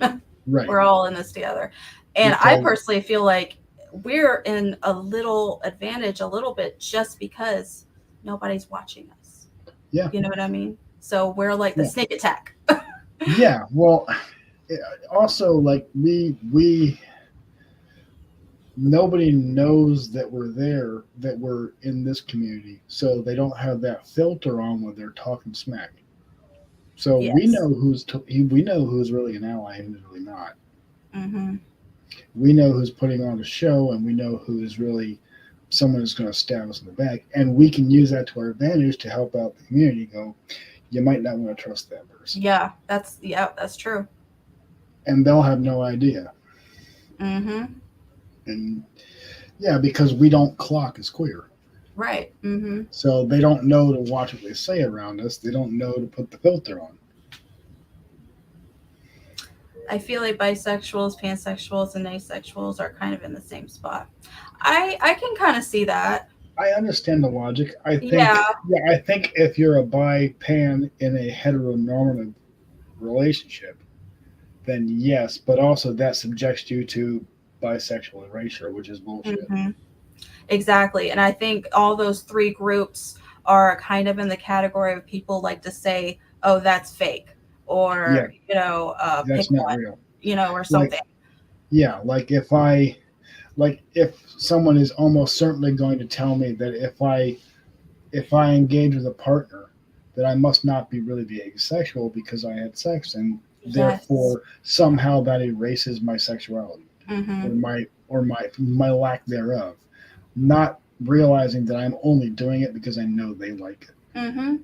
right We're all in this together. And I because personally feel like we're in a little advantage a little bit just because nobody's watching us. yeah You know what I mean? So we're like the yeah sneak attack. yeah. Well, also like we nobody knows that we're there, that we're in this community, so they don't have that filter on when they're talking smack. So we Yes. know we know who's really an ally and who's really not. Hmm. We know who's putting on a show, and we know who is really someone who's going to stab us in the back, and we can use that to our advantage to help out the community. Go, you might not want to trust that person, Yeah, that's true. and they'll have no idea. Hmm. And yeah, because we don't clock as queer. Right. Hmm. So they don't know to watch what they say around us. They don't know to put the filter on. I feel like bisexuals, pansexuals, and asexuals are kind of in the same spot. I can kind of see that. I understand the logic. Yeah. I think if you're a bi pan in a heteronormative relationship, then yes, but also that subjects you to bisexual erasure, which is bullshit. Hmm. Exactly. And I think all those three groups are kind of in the category of people like to say, oh, that's fake, Yeah, or, pick that's not one, real. or Like something. yeah, like if someone is almost certainly going to tell me that if I engage with a partner, that I must not be really be asexual because I had sex, and Yes. Therefore, somehow that erases my sexuality Mm-hmm. or my lack thereof. Not realizing that I'm only doing it because I know they like it. Mm-hmm.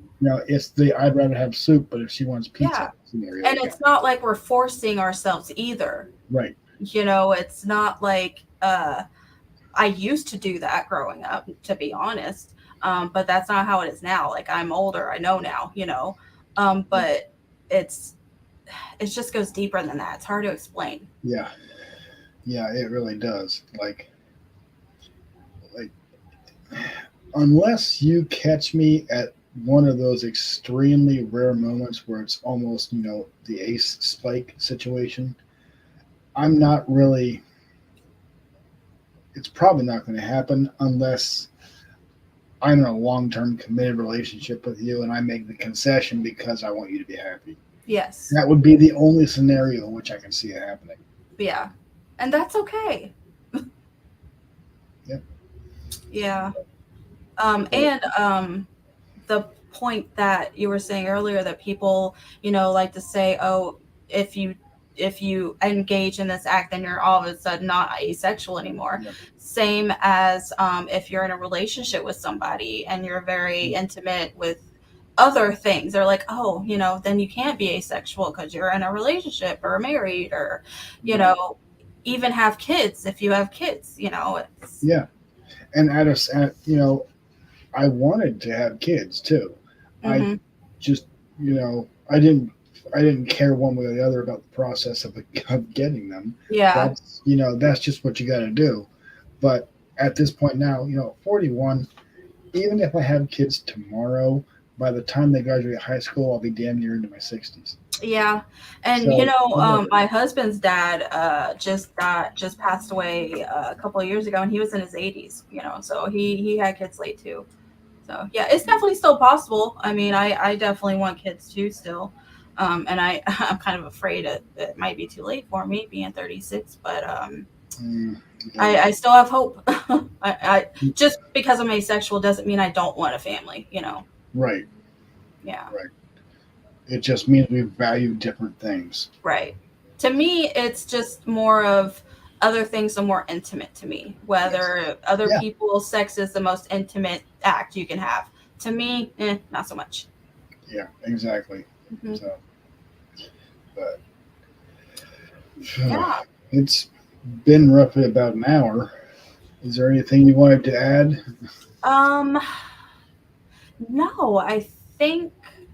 It's the I'd rather have soup, but if she wants pizza Yeah. scenario And again. it's not like we're forcing ourselves either. Right. It's not like I used to do that growing up, to be honest. But that's not how it is now. Like I'm older, I know now. But it's it just goes deeper than that. It's hard to explain. Yeah. Yeah, it really does. Like unless you catch me at one of those extremely rare moments where it's almost, the ace spike situation, I'm not really it's probably not going to happen unless I'm in a long-term committed relationship with you and I make the concession because I want you to be happy. Yes. That would be the only scenario in which I can see it happening. Yeah. And that's okay. Yep. Yeah. But And the point that you were saying earlier that people, like to say, oh, if you if you engage in this act, then you're all of a sudden not asexual anymore. yep. Same as if you're in a relationship with somebody and you're very intimate with other things. They're like, oh, then you can't be asexual because you're in a relationship or married or, you Right. know, even have kids if you have kids. It's Yeah. And I wanted to have kids too. I hmm just, I didn't care one way or the other about the process of getting them. yeah. That's just what you got to do. But at this point now, 41, even if I have kids tomorrow, by the time they graduate high school, I'll be damn near into my 60s. Yeah, and So I'm working. my husband's dad just passed away a couple of years ago, and he was in his 80s. So he had kids late too. So yeah, it's definitely still possible. I mean, I definitely want kids too still, and I'm kind of afraid it might be too late for me being 36, but Mm, I still have hope. I just because I'm asexual doesn't mean I don't want a family. right, Yeah. right. It just means we value different things. Right. To me, it's just more of other things are more intimate to me. Yes. Whether other Yeah. people's sex is the most intimate act you can have. To me, not so much. Yeah. Exactly. Hmm. So, but Yeah. it's been roughly about an hour. Is there anything you wanted to add? Um. No, think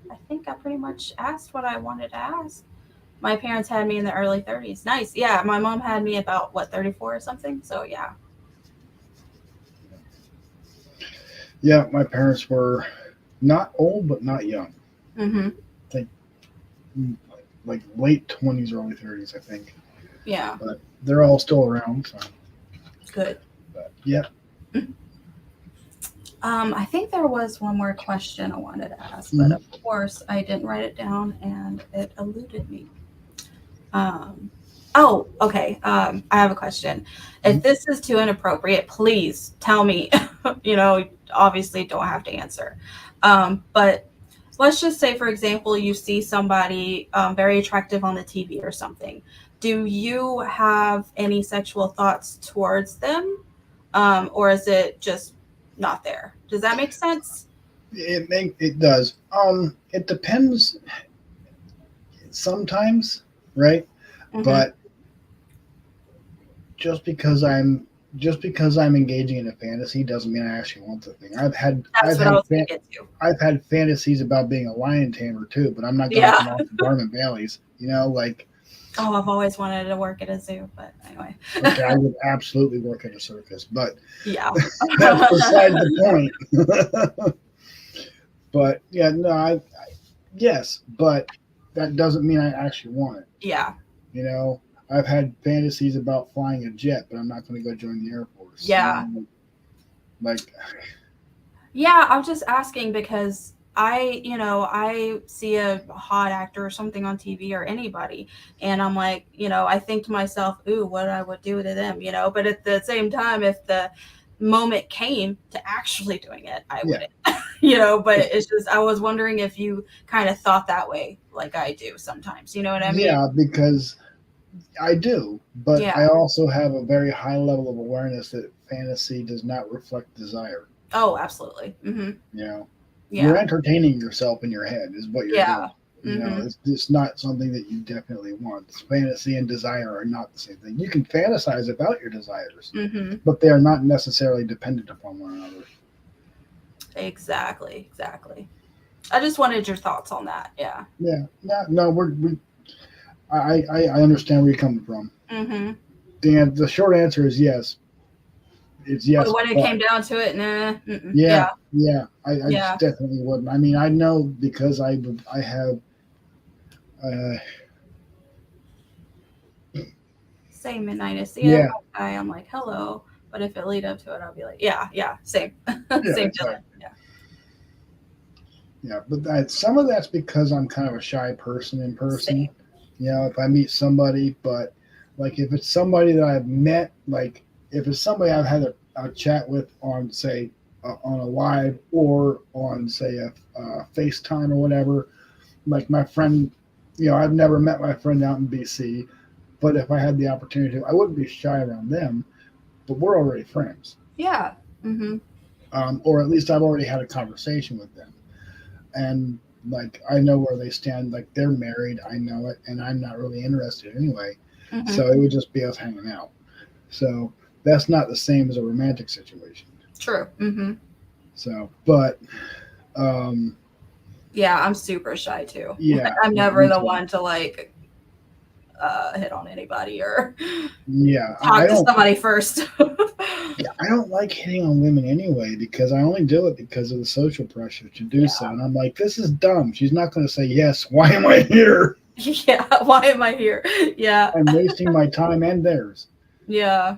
I think I pretty much asked what I wanted to ask. My parents had me in the early 30s. Nice. Yeah. My mom had me about what 34 or something. So yeah. Yeah, my parents were not old, but not young. Hmm. I think like late 20s, early 30s, I think. Yeah. But they're all still around. So, Good. but yeah. I think there was one more question I wanted to ask, but Mhm. of course I didn't write it down and it eluded me. Um, oh, okay. I have a question. If Mhm. this is too inappropriate, please tell me. Obviously don't have to answer. But let's just say, for example, you see somebody very attractive on the TV or something. Do you have any sexual thoughts towards them? Or is it just not there? Does that make sense? It does. It depends sometimes, right? Hmm. But just because I'm just because I'm engaging in a fantasy doesn't mean I actually want the thing. That's what I was going to get to. I've had fantasies about being a lion tamer too, but I'm not going to Yeah. come off the Barnum Valleys. Like Oh, I've always wanted to work at a zoo, but anyway. okay, I would absolutely work at a circus, but Yeah. that's beside the point. But yeah, no, yes, but that doesn't mean I actually want it. Yeah. You know, I've had fantasies about flying a jet, but I'm not going to go join the Air Force. Yeah. Like Yeah, I'm just asking because I see a hot actor or something on TV or anybody, and I'm like, I think to myself, ooh, what I would do to them. But at the same time, if the moment came to actually doing it, I yeah, wouldn't. but it's just, I was wondering if you kind of thought that way like I do sometimes. You know what I mean? Yeah, because I do, but Yeah. I also have a very high level of awareness that fantasy does not reflect desire. Oh, absolutely. You know, you're Yeah. entertaining yourself in your head is what you're Yeah. doing. It's not something that you definitely want. Fantasy and desire are not the same thing. You can fantasize about your desires, but they are not necessarily dependent upon one another. Exactly. Exactly. I just wanted your thoughts on that. Yeah. Yeah, no, I understand where you're coming from. Mm-hmm. The short answer is yes. It's But yes, when it but came down to it, nah. Mm-mm. yeah, Yeah. yeah, I Yeah. just definitely wouldn't. I mean, I know because I have uh, Same Midnight. I see a yeah, guy, I'm like, hello. But if it lead up to it, I'll be like, yeah, yeah, same. yeah, Same Dylan. exactly. Yeah. Yeah, but some of that's because I'm kind of a shy person in person. Same. If I meet somebody, but like if it's somebody that I've met, like if it's somebody I've had a chat with on, say, on a live or on, say, a FaceTime or whatever, like my friend, I've never met my friend out in BC, but if I had the opportunity to, I wouldn't be shy around them, but we're already friends. Yeah. Mm-hmm. Or at least I've already had a conversation with them. And like I know where they stand. Like they're married, I know it, and I'm not really interested anyway. Mm-hmm. So it would just be us hanging out. So that's not the same as a romantic situation. True. Mm-hmm. So, but Yeah, I'm super shy too. yeah, I'm yeah, never me the too. one to like hit on anybody or Yeah, I talk to don't. somebody first. Yeah, I don't like hitting on women anyway because I only do it because of the social pressure to do so. Yeah. And I'm like, this is dumb. She's not going to say yes. Why am I here? Yeah. Why am I here? Yeah. I'm wasting my time and theirs. Yeah.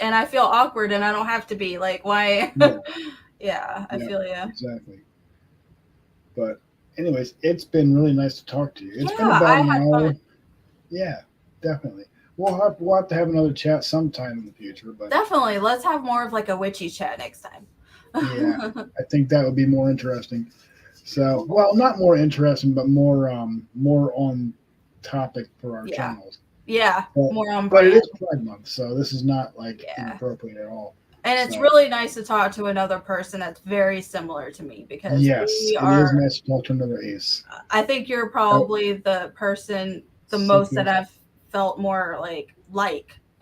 And I feel awkward and I don't have to be like, why? Yeah, Yeah, I yeah, feel you. exactly. But anyways, it's been really nice to talk to you. It's been Yeah, about I an had fun. hour. Yeah, definitely. We'll have to have another chat sometime in the future. But Definitely. Let's have more of like a witchy chat next yeah, time. I think that would be more interesting. So, Cool. well, not more interesting, but more on topic for our Yeah. channels. Yeah. But More on but it brand. is Pride Month, so this is not like Yeah. inappropriate at all. And it's So really nice to talk to another person that's very similar to me because yes, we it is are, nice to talk to another ace. I think you're Oh, probably the person the most that CPS. I've felt more like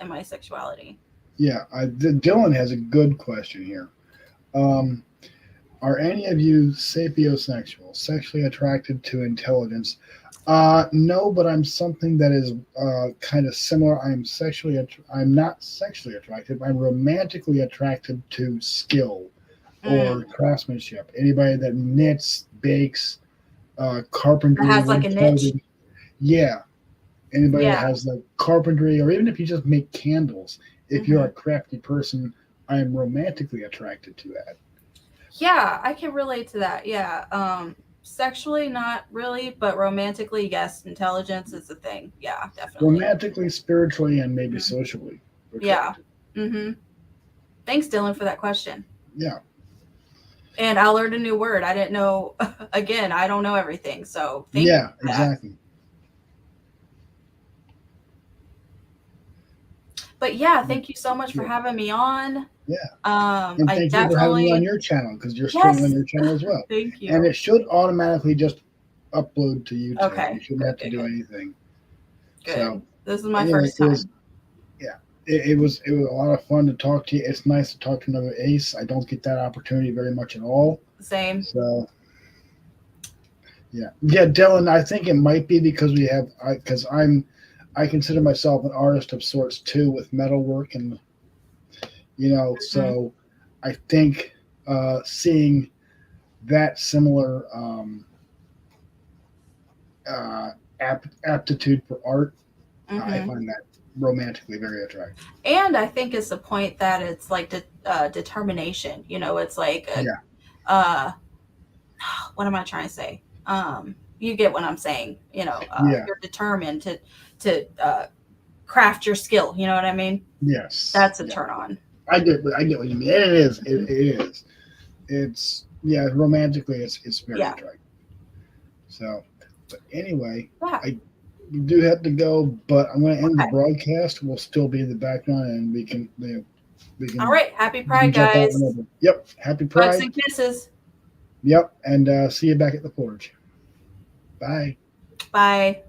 in my sexuality. Yeah, Dylan has a good question here. Um, Are any of you sapiosexual, sexually attracted to intelligence? No, but I'm something that is kind of similar. I'm not sexually attracted. I'm romantically attracted to skill or Mm. craftsmanship. Anybody that knits, bakes, That carpentry, has like a niche. woodcarving. Yeah, anybody that Yeah. has like carpentry, or even if you just make candles. If you're Hmm. a crafty person, I'm romantically attracted to that. Yeah, I can relate to that. Yeah. Sexually, not really, but romantically, yes. Intelligence is a thing. Yeah, definitely. Romantically, spiritually, and maybe Mhm. socially Yeah. attracted. Hmm. Thanks, Dylan, for that question. Yeah, And I learned a new word. I didn't know, again, I don't know everything. So thank you yeah, for that. exactly. But yeah, Yeah, thank you so much for yeah, having me on. yeah. And I thank you for having me on definitely, your channel because you're streaming on yes, your channel as well. thank And you. it should automatically just upload to YouTube. Okay, You shouldn't good, have to good, do good, anything. So good. This is my anyway, first time. yeah, it was a lot of fun to talk to you. It's nice to talk to another ace. I don't get that opportunity very much at all. Same. So yeah, Dylan. I think it might be because because I consider myself an artist of sorts too with metalwork and Mhm. so I think seeing that similar uh, aptitude for art, I Mhm. find that romantically very attractive. And I think it's the point that it's like determination. It's like Yeah, uh, what am I trying to say? You get what I'm saying. yeah, You're determined to craft your skill. You know what I mean? yes, That's a yeah. turn on. I get what you mean. It is. It is. it's romantically it's very Yeah. attractive. So, but anyway, Yeah. I do have to go, but I'm going to end the Okay. broadcast. We'll still be in the background, and we can All right. Happy we can Pride, jump out guys. whenever. Yep. Happy Hugs Pride. and kisses. Yep. And see you back at the forge. Bye. Bye.